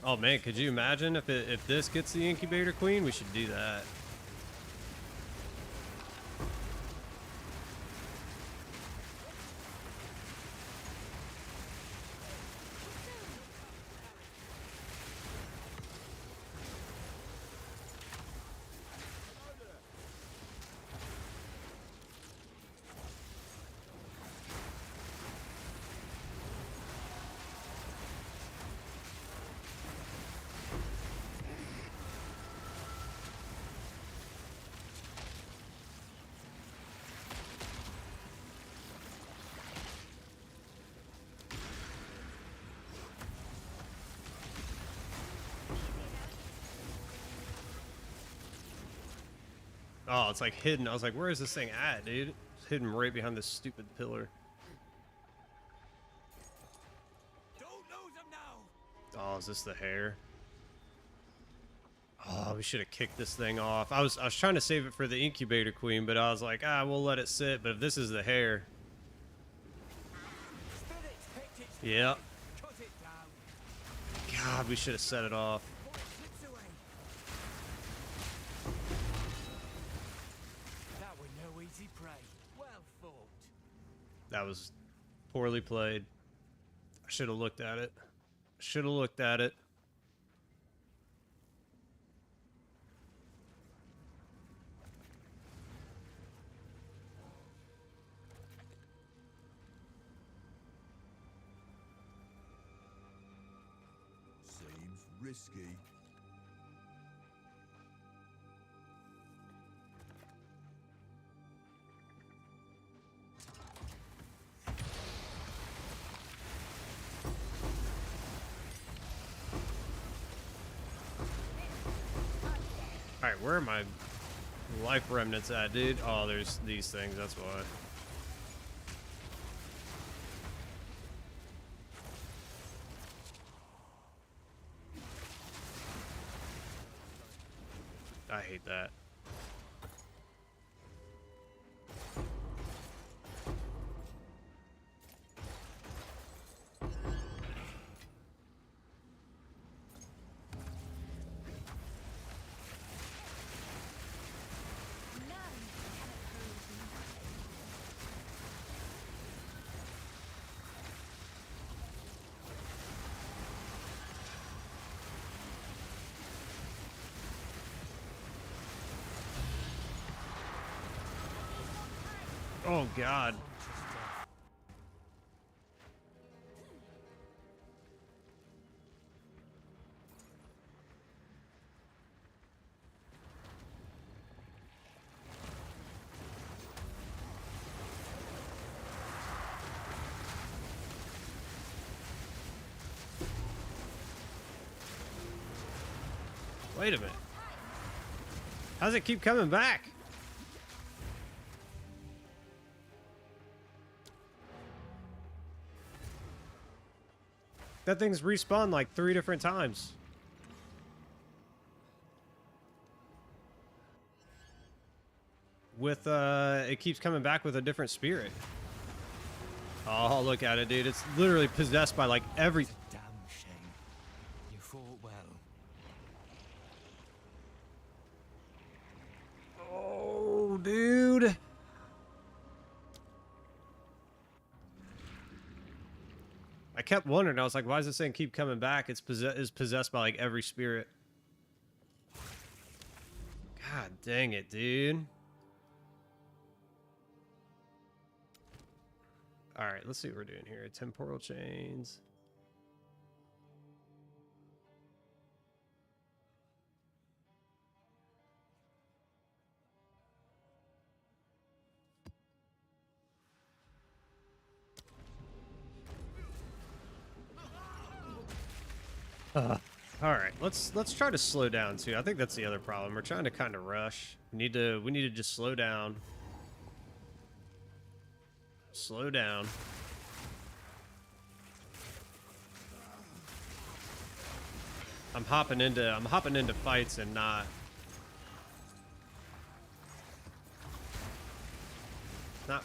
Oh man, could you imagine if this gets the Incubator Queen? We should do that. Oh, it's like hidden. I was like, where is this thing at, dude? It's hidden right behind this stupid pillar. Don't lose them now. Oh, is this the hair? Oh, we should have kicked this thing off. I was trying to save it for the Incubator Queen, but I was like, we'll let it sit. But if this is the hair, yep. Cut it down. God, we should have set it off. Slips away. That was no easy prey. Well fought. That was poorly played. I should have looked at it. Should have looked at it. Seems risky. Alright, where are my life remnants at, dude? Oh, there's these things, that's why. I hate that. Oh God. Wait a minute. How does it keep coming back? That thing's respawned like 3 different times. With, it keeps coming back with a different spirit. Oh, look at it, dude. It's literally possessed by like every... Damn shame. You fought well. Oh, dude. I kept wondering. I was like, why does this thing keep coming back? It's possessed by like every spirit. God dang it, dude. All right, let's see what we're doing here. Temporal chains. All right, let's try to slow down too. I think that's the other problem. We're trying to kind of rush. We need to just slow down. Slow down. I'm hopping into fights and not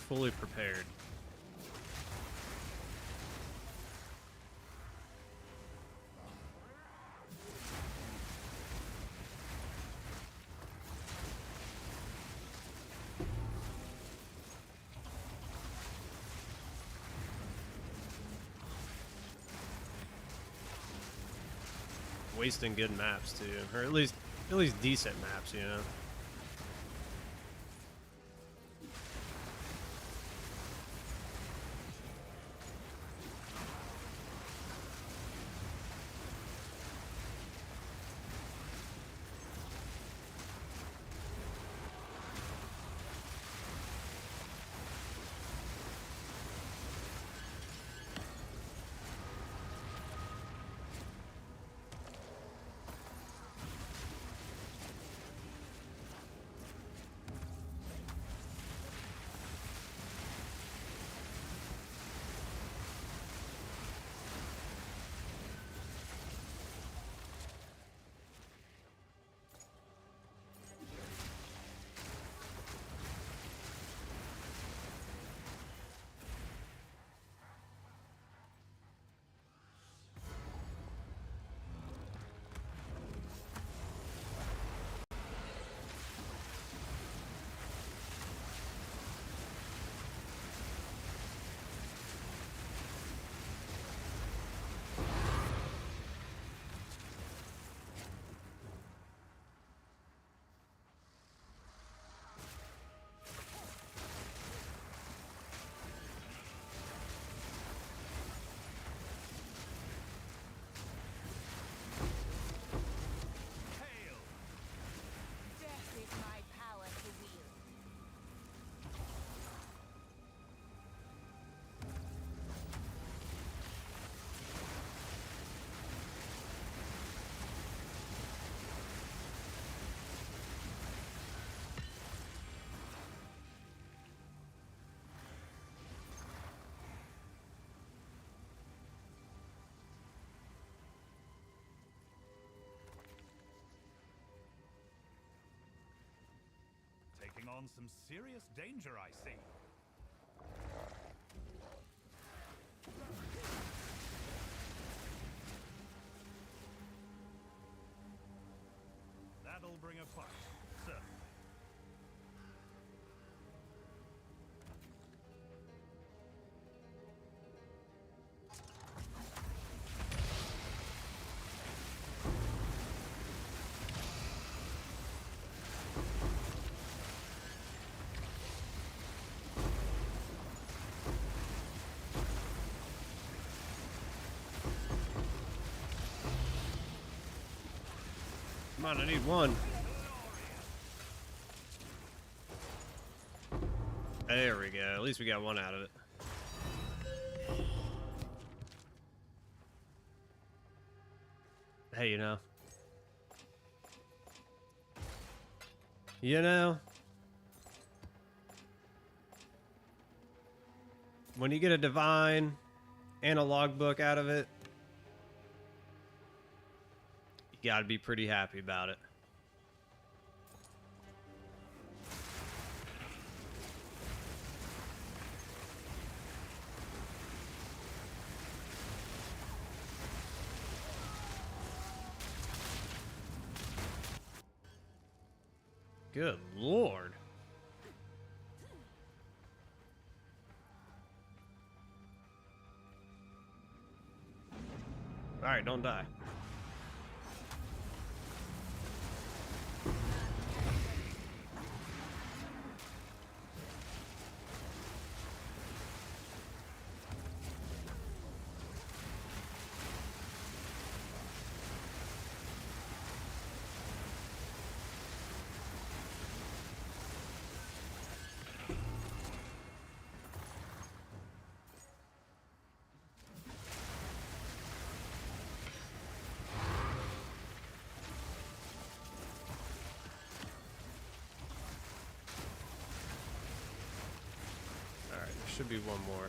fully prepared. Wasting good maps too, or at least decent maps, you know. Death is my power to wield. Taking on some serious danger, I see. That'll bring a fight, certainly. Come on, I need one. There we go. At least we got one out of it. Hey, you know. When you get a divine and a logbook out of it, you gotta be pretty happy about it. Good lord. All right, don't die. should be one more.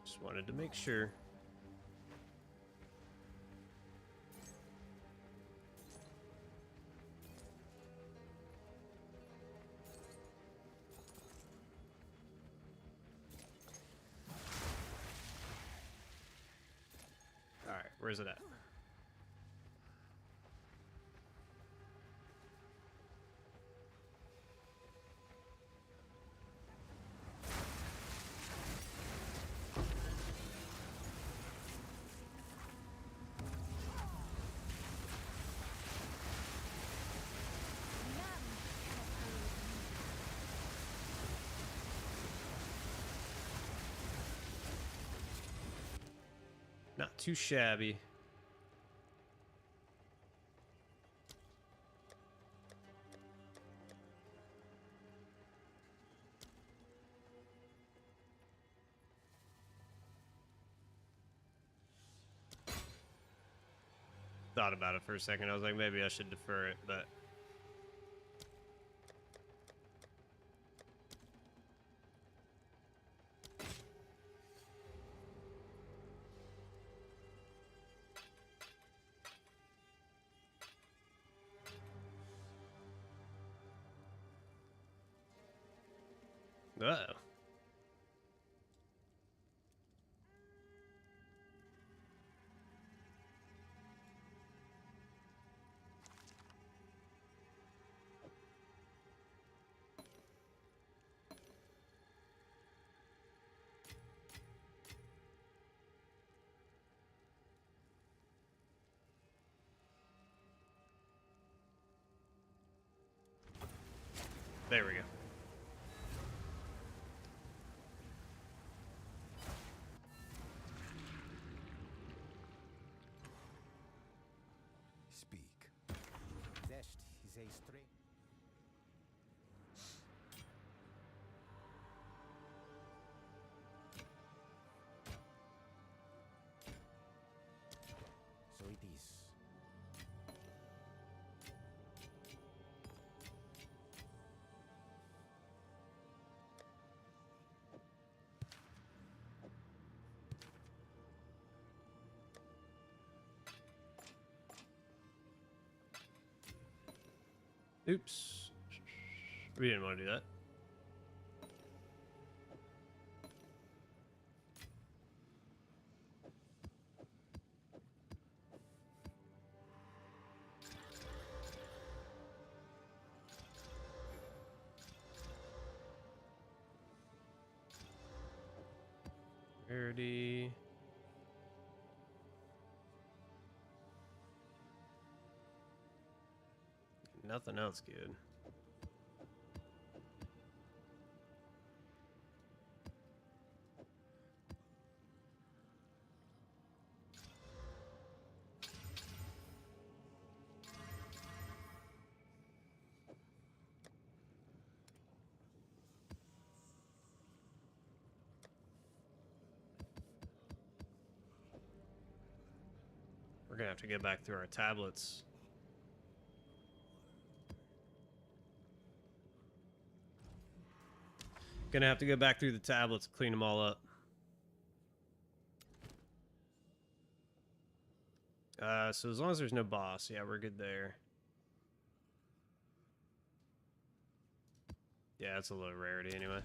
Just wanted to make sure. All right, where's it at? Not too shabby. Thought about it for a second. I was like, maybe I should defer it, but uh-oh. There we go. Speak. Zest is a string. So it is. Oops. We didn't want to do that. Rarity. Nothing else good. We're gonna have to get back through our tablets. Gonna have to go back through the tablets, clean them all up. So as long as there's no boss, yeah, we're good there. Yeah, it's a low rarity anyway.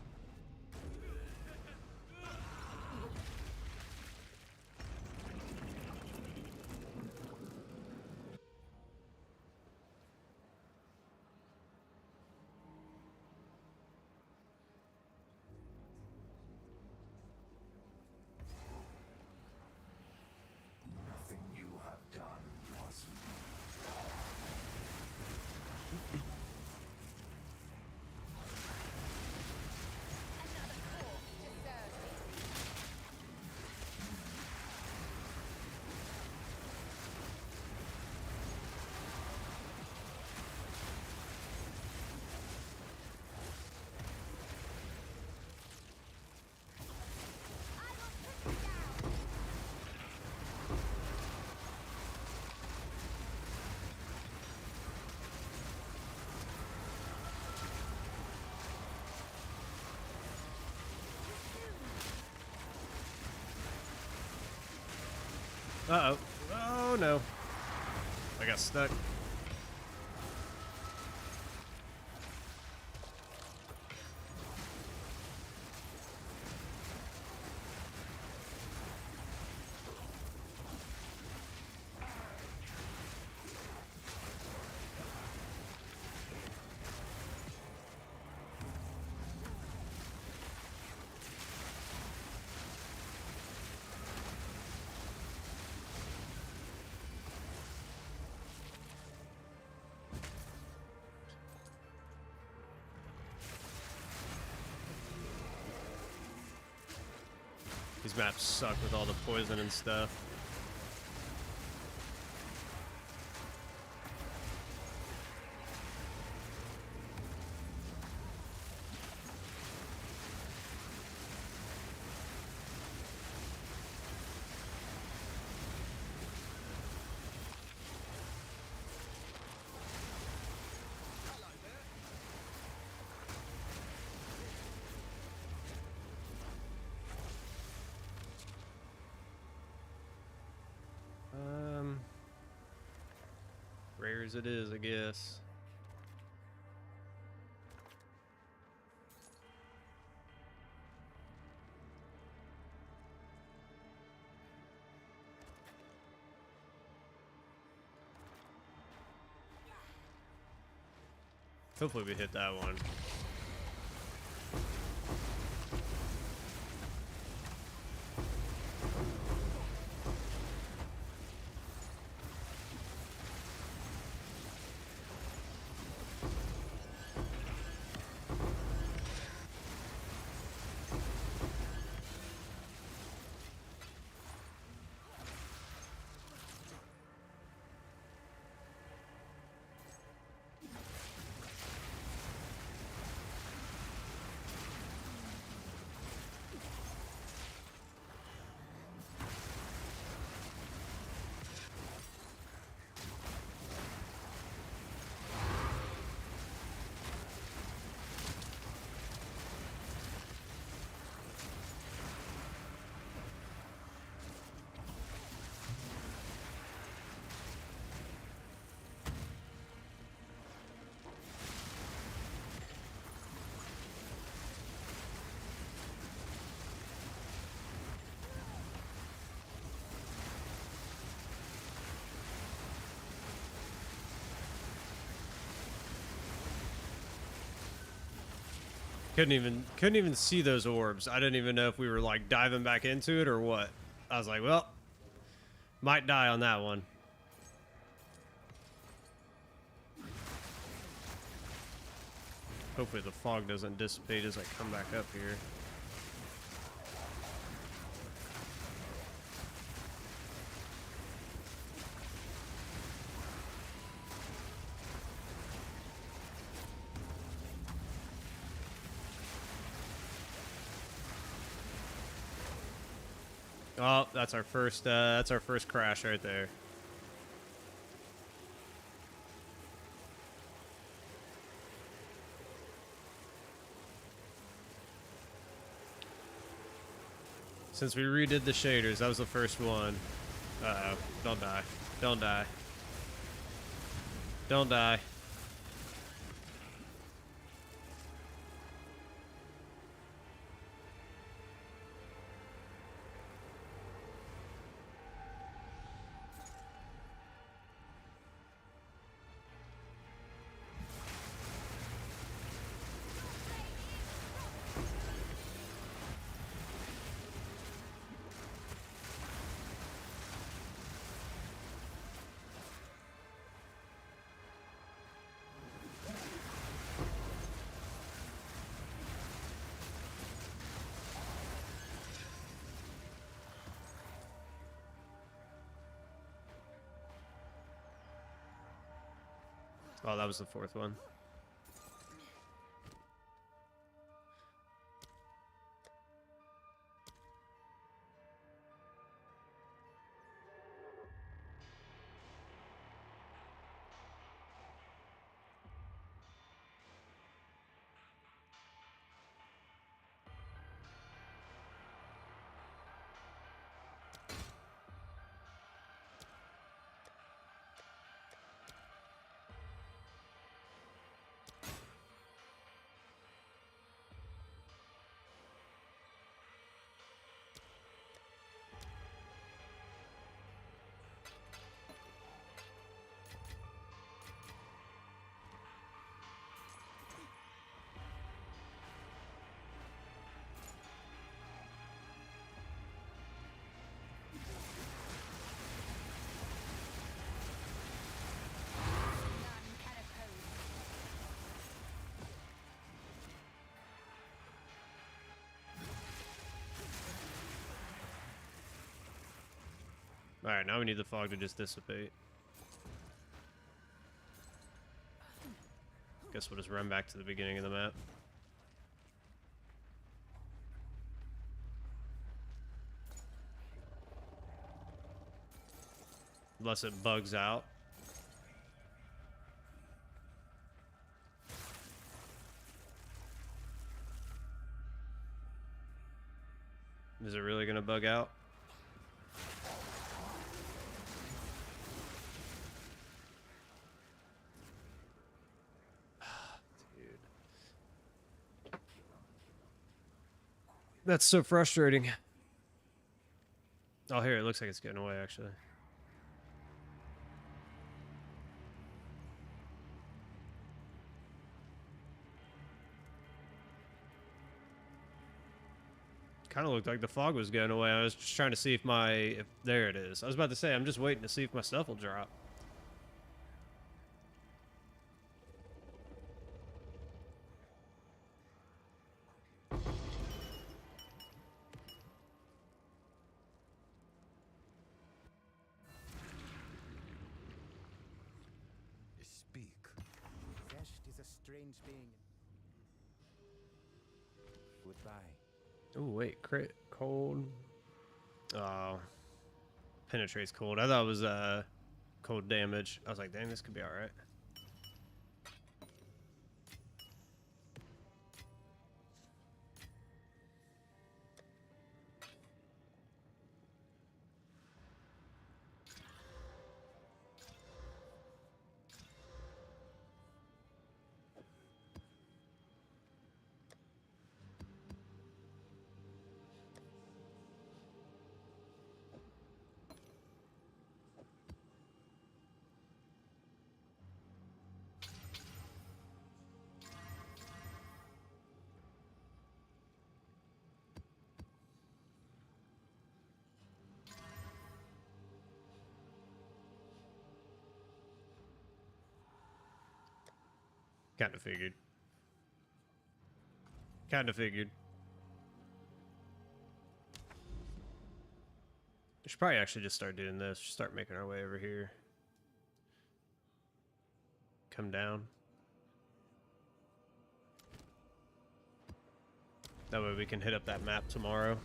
Nothing you have done was Uh-oh. Oh, no. I got stuck. These maps suck with all the poison and stuff. Rare as it is, I guess. Hopefully we hit that one. Couldn't even see those orbs. I didn't even know if we were like diving back into it or what. I was like, well, might die on that one. Hopefully the fog doesn't dissipate as I come back up here. Oh, that's our first crash right there. Since we redid the shaders, that was the first one. Uh-oh. Don't die. Don't die. Don't die. Oh, that was the fourth one. Alright, now we need the fog to just dissipate. Guess we'll just run back to the beginning of the map. Unless it bugs out. Is it really gonna bug out? Dude. That's so frustrating. Oh, here, it looks like it's getting away, actually. Kind of looked like the fog was going away. I was just trying to see if there it is. I was about to say, I'm just waiting to see if my stuff will drop. Speak. Zest is a strange being. Goodbye. Oh, wait, crit, cold. Oh, penetrates cold. I thought it was cold damage. I was like, dang, this could be all right. Kind of figured. Kind of figured. We should probably actually just start doing this. Just start making our way over here. Come down. That way we can hit up that map tomorrow.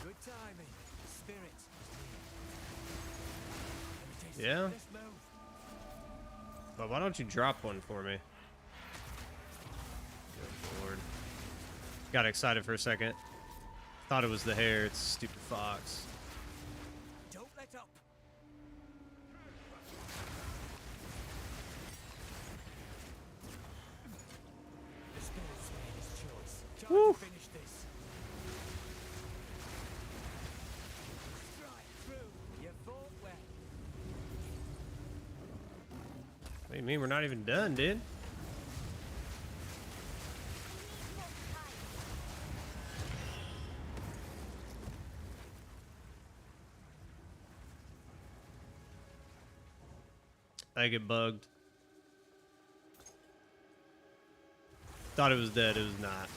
Good timing. Spirit. Yeah? Let's move. But why don't you drop one for me? Good lord. Got excited for a second. Thought it was the hare. It's a stupid fox. Don't let up. The spirit's made his choice. Time Woo. to finish this. Strike through. You fought well. What do you mean we're not even done, dude? I get bugged. Thought it was dead, it was not.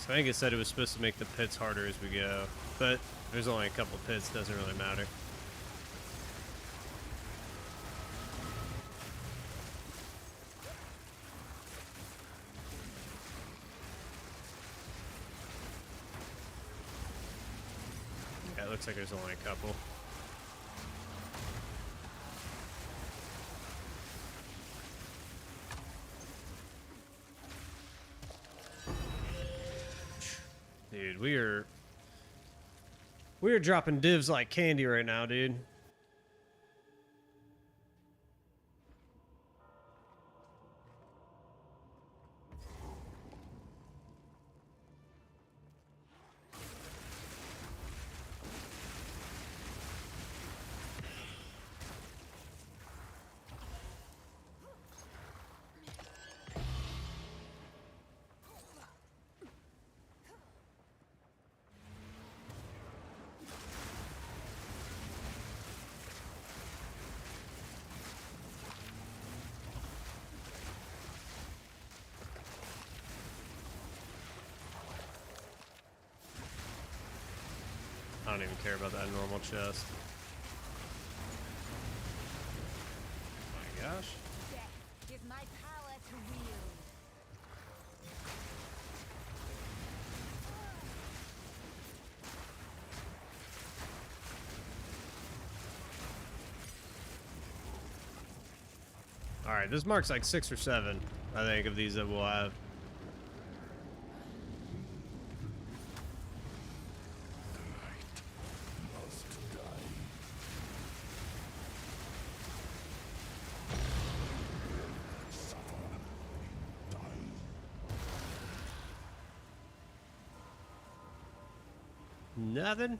So I think it said it was supposed to make the pits harder as we go, but there's only a couple pits, doesn't really matter. Yeah, it looks like there's only a couple. Dude, we are dropping divs like candy right now, dude. I don't even care about that normal chest. Oh my gosh. Death is my power to wield. Alright, this marks like 6 or 7, I think, of these that we'll have. Nothing.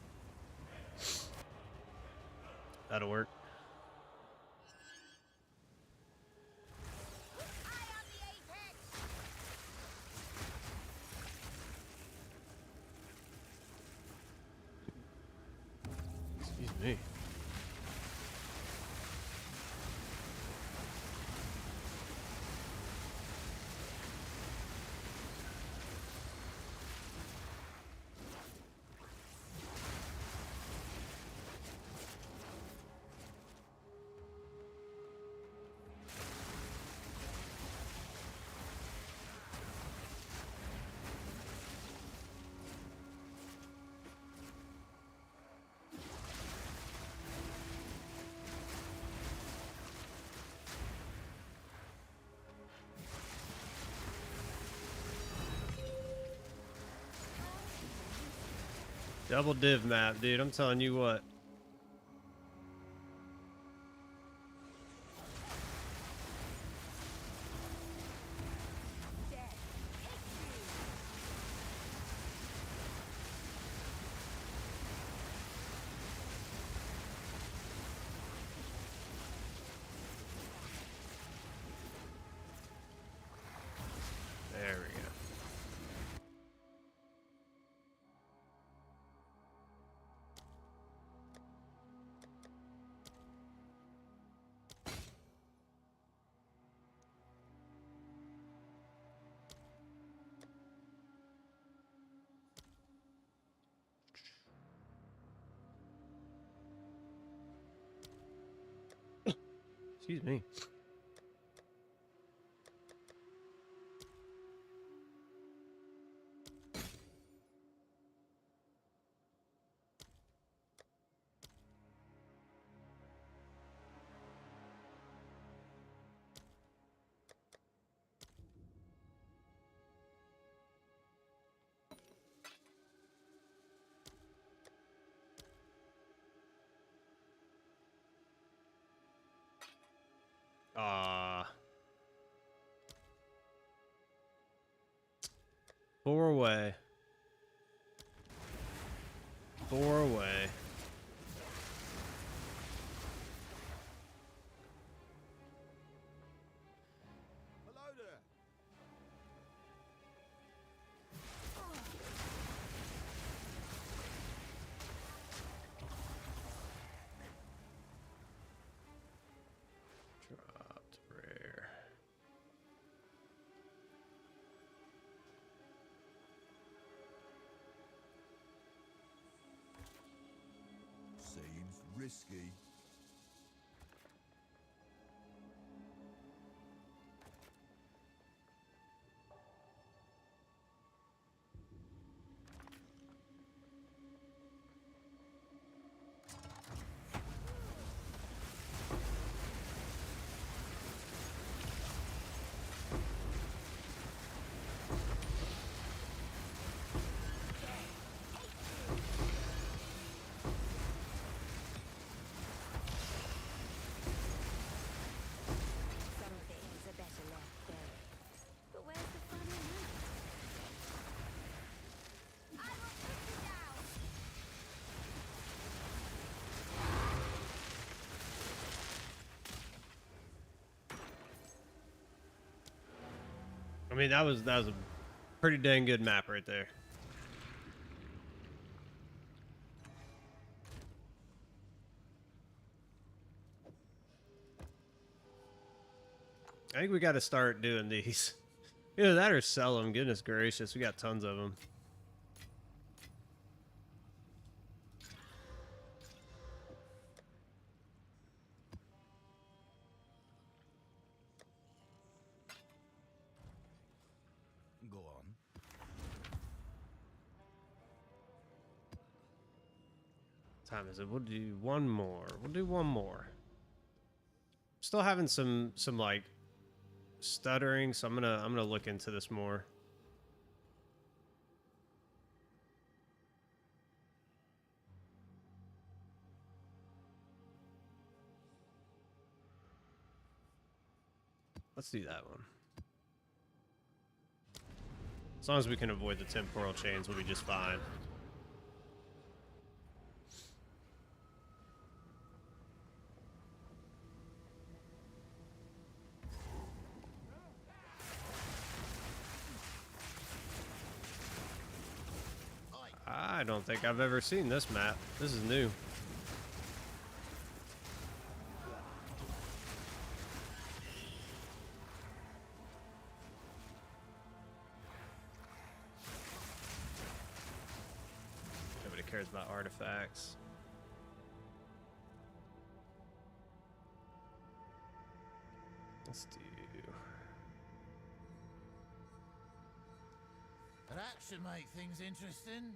That'll work. Excuse me. Double div map, dude. I'm telling you what. There we go. Excuse me. Ah. 4 away. 4 away. Hello there. Dropped rare. risky. Some things are better left buried. But where's the fun in that? I will put you down! I mean, that was a pretty dang good map right there. I think we got to start doing these. Either that or sell them. Goodness gracious, we got tons of them. Go on. What time is it? We'll do one more. We'll do one more. Still having some like stuttering, so I'm gonna look into this more. Let's do that one. As long as we can avoid the temporal chains, we'll be just fine. I don't think I've ever seen this map. This is new. Nobody cares about artifacts. Let's do... That should make things interesting.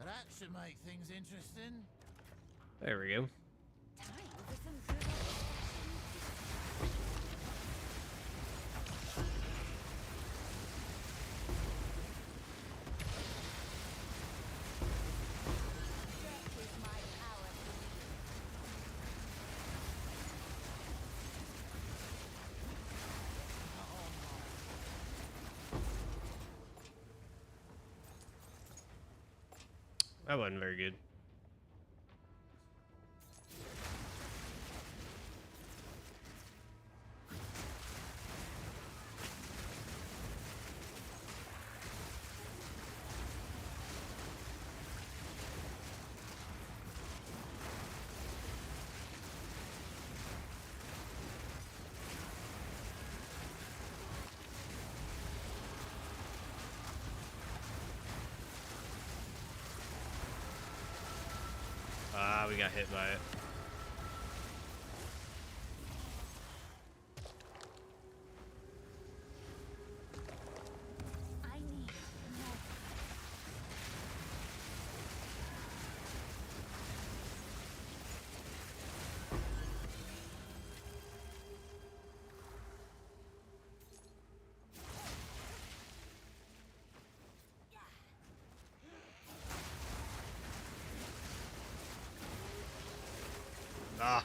That should make things interesting. There we go. Time for some good Death is my power to That wasn't very good. Ah, we got hit by it. I need more. Ah.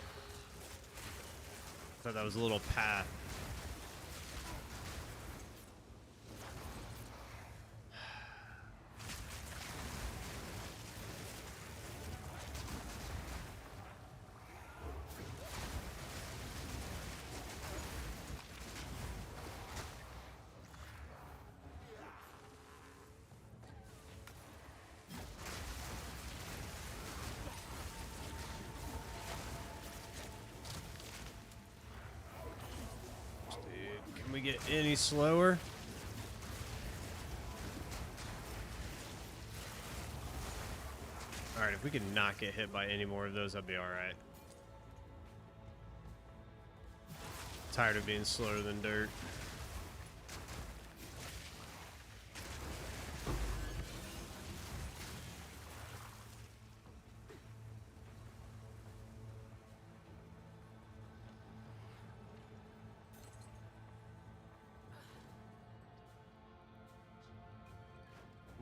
Thought that was a little path. we get any slower? Alright, if we could not get hit by any more of those, that'd be alright. Tired of being slower than dirt.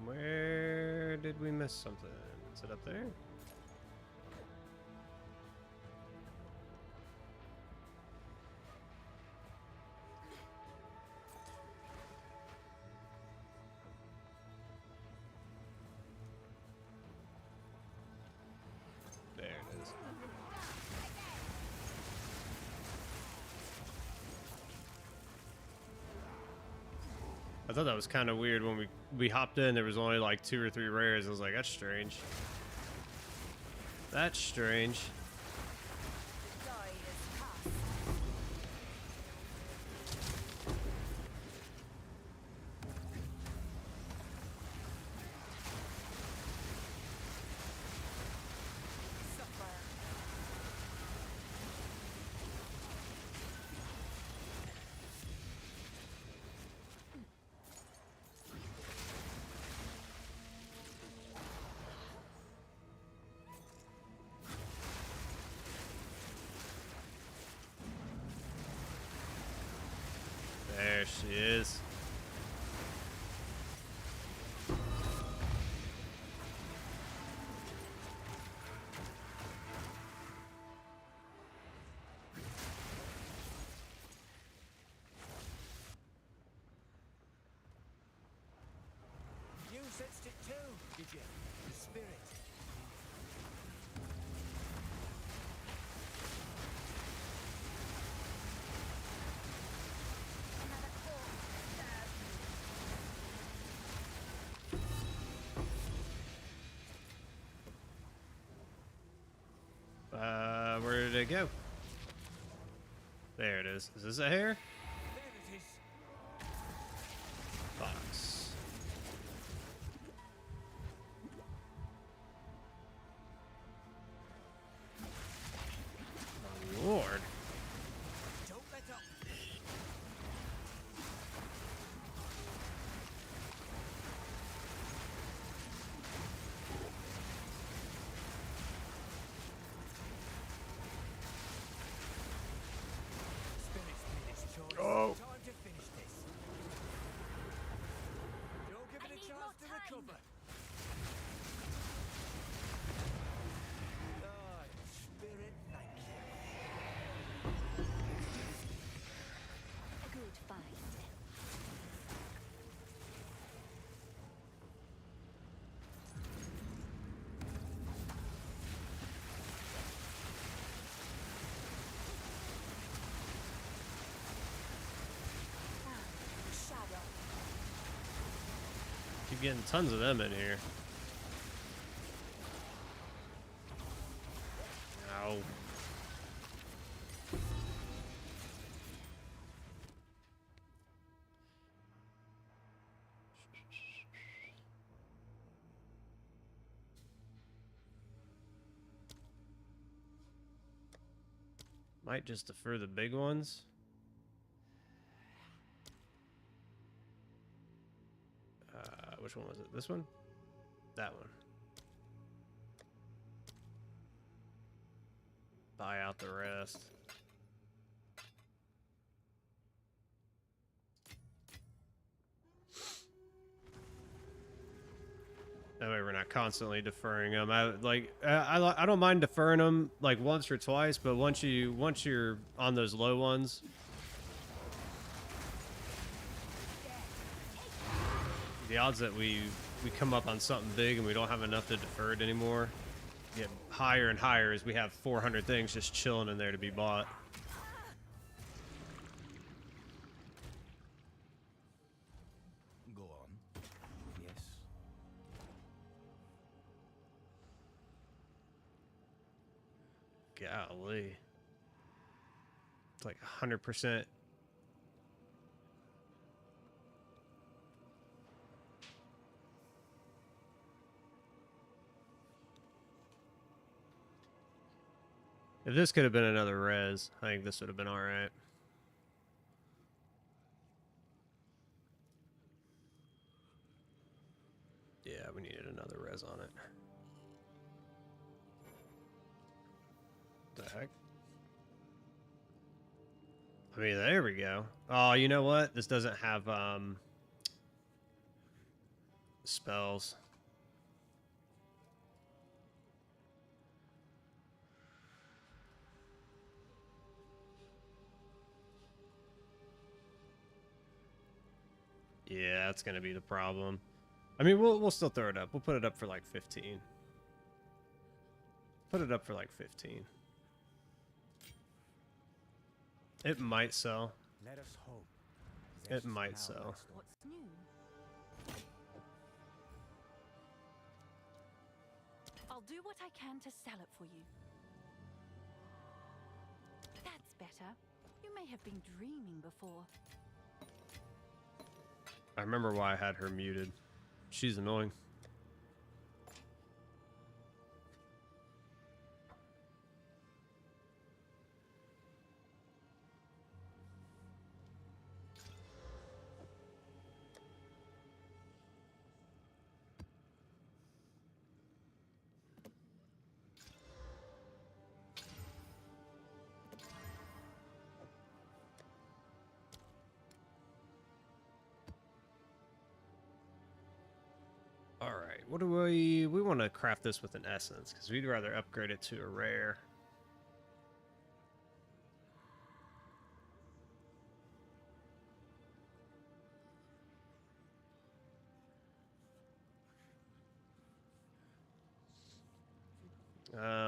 Where did we miss something? Is it up there? There it is. I thought that was kind of weird when we hopped in. There was only like 2 or 3 rares. I was like, that's strange. That's strange. There she is. You sensed it too, did you? The spirit. Where did it go? There it is. Is this a hair? There it is. Box. My lord. Don't let up. Spirit's made its choice. Oh. Time to finish this. Don't give it a chance to recover. Ah, spirit, thank you. Good find. Shadow. Keep getting tons of them in here. Ow. Might just defer the big ones. Which one was it? This one? That one. Buy out the rest. That way we're not constantly deferring them. I don't mind deferring them like once or twice, but once you're on those low ones, the odds that we come up on something big and we don't have enough to defer it anymore get higher and higher as we have 400 things just chilling in there to be bought. Go on. Yes. Golly. It's like 100% If this could have been another res, I think this would have been all right. Yeah, we needed another res on it. The heck? I mean, there we go. Oh, you know what? This doesn't have spells. Yeah, that's gonna be the problem. I mean, we'll still throw it up. We'll put it up for like 15. Put it up for like 15. It might sell. Let us hope. It might sell. What's new? I'll do what I can to sell it for you. That's better. You may have been dreaming before. I remember why I had her muted. She's annoying. Alright, what do we want to craft this with an essence, because we'd rather upgrade it to a rare.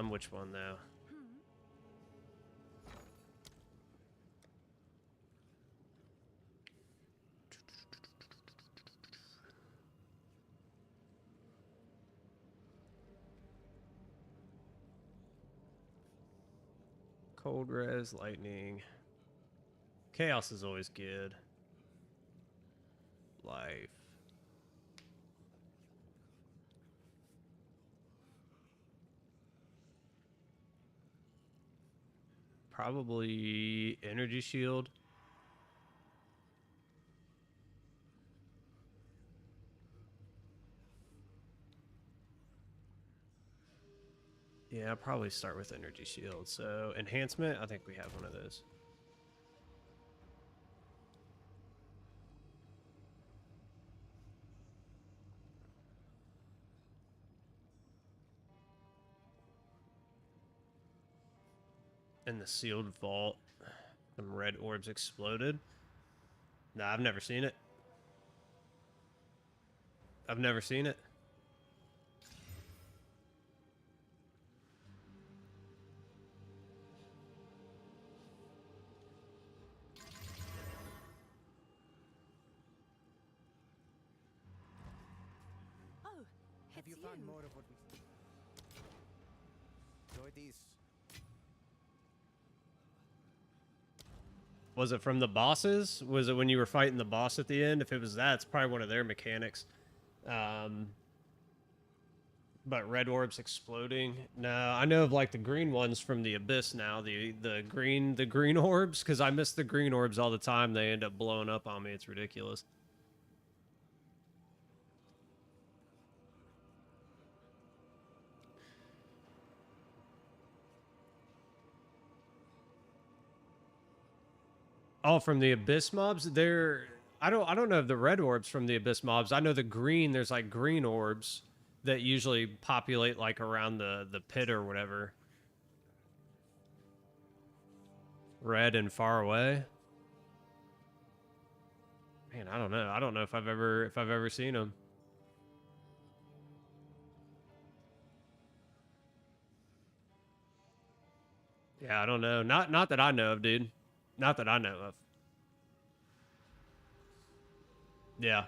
Which one though? Cold res, lightning. Chaos is always good. Life. Probably energy shield. Yeah, I'll probably start with energy shield. So enhancement, I think we have one of those. In the sealed vault, some red orbs exploded. Nah, I've never seen it. I've never seen it. Oh, Have it's you found more of what we... Enjoy these. Was it from the bosses? Was it when you were fighting the boss at the end? If it was that, it's probably one of their mechanics. But red orbs exploding. No, I know of like the green ones from the Abyss now. The green orbs, because I miss the green orbs all the time. They end up blowing up on me. It's ridiculous. Oh, from the Abyss mobs? I don't know if the red orbs from the Abyss mobs. I know the green, there's like green orbs that usually populate like around the pit or whatever. Red and far away. Man, I don't know. I don't know if I've ever seen them. Yeah, I don't know. Not that I know of, dude. Not that I know of. Yeah.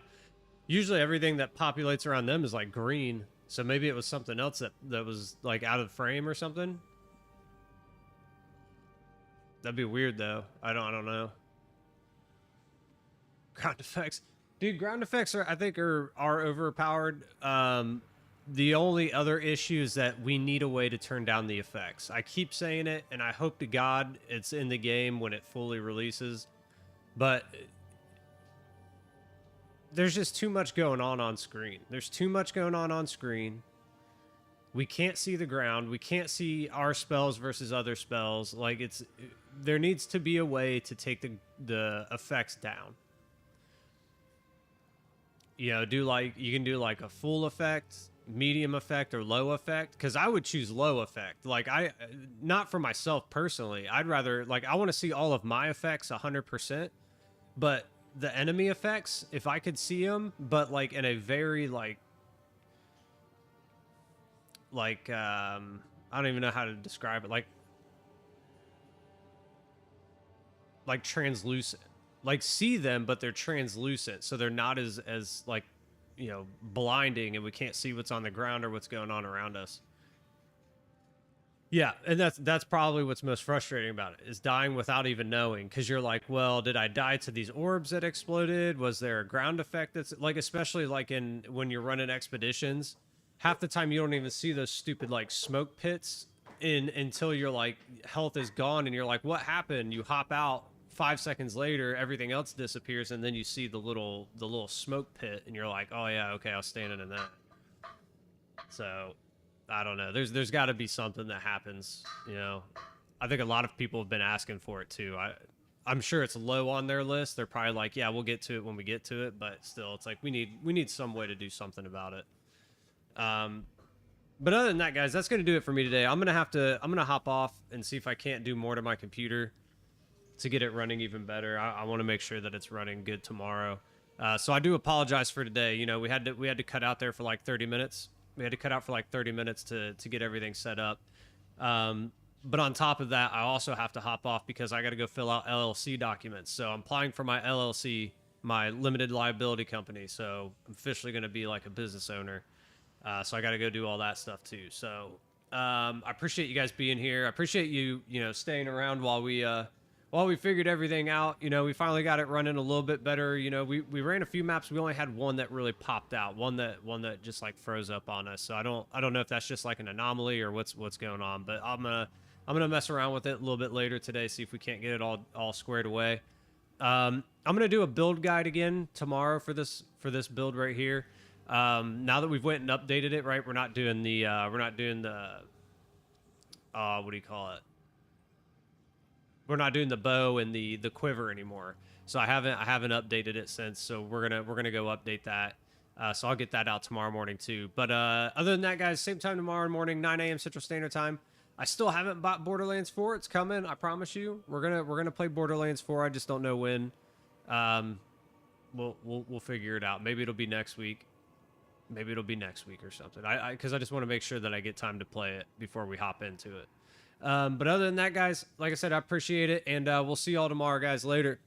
Usually everything that populates around them is like green. So maybe it was something else that was like out of frame or something. That'd be weird though. I don't know. Ground effects. Dude, ground effects I think are overpowered. The only other issue is that we need a way to turn down the effects. I keep saying it, and I hope to God it's in the game when it fully releases. But there's just too much going on screen. There's too much going on screen. We can't see the ground. We can't see our spells versus other spells. Like, there needs to be a way to take the effects down. You know, you can do like a full effect, medium effect, or low effect. Because I would choose low effect. Like, not for myself personally. I'd rather, like, I want to see all of my effects 100%. But the enemy effects, if I could see them, but like in a very like I don't even know how to describe it, like translucent, like see them but they're translucent, so they're not as like, you know, blinding and we can't see what's on the ground or what's going on around us. Yeah, and that's probably what's most frustrating about it, is dying without even knowing, because you're like, well, did I die to these orbs that exploded? Was there a ground effect that's like, especially like when you're running expeditions, half the time you don't even see those stupid like smoke pits until your like health is gone and you're like, what happened? You hop out, 5 seconds later everything else disappears, and then you see the little smoke pit and you're like, oh yeah, okay, I was standing in that. So I don't know. There's got to be something that happens, you know. I think a lot of people have been asking for it too. I'm sure it's low on their list. They're probably like, yeah, we'll get to it when we get to it, but still, it's like we need some way to do something about it. But other than that, guys, that's gonna do it for me today. I'm gonna hop off and see if I can't do more to my computer to get it running even better. I want to make sure that it's running good tomorrow. So I do apologize for today. You know, we had to cut out there for like 30 minutes. We had to cut out for like 30 minutes to get everything set up. But on top of that, I also have to hop off because I got to go fill out LLC documents. So I'm applying for my LLC, my limited liability company. So I'm officially going to be like a business owner. So I got to go do all that stuff too. So I appreciate you guys being here. I appreciate you know, staying around while we figured everything out. You know, we finally got it running a little bit better. You know, we ran a few maps. We only had one that really popped out, one that just like froze up on us. So I don't know if that's just like an anomaly or what's going on, but I'm gonna mess around with it a little bit later today, see if we can't get it all squared away. I'm gonna do a build guide again tomorrow for this build right here. Now that we've went and updated it, right? We're not doing the what do you call it? We're not doing the bow and the quiver anymore. So I haven't updated it since. So we're gonna go update that. So I'll get that out tomorrow morning too. But other than that, guys, same time tomorrow morning, 9 a.m. Central Standard Time. I still haven't bought Borderlands 4. It's coming. I promise you. We're gonna play Borderlands 4. I just don't know when. We'll figure it out. Maybe it'll be next week. Maybe it'll be next week or something. Because I just want to make sure that I get time to play it before we hop into it. But other than that, guys, like I said, I appreciate it, and we'll see y'all tomorrow, guys. Later.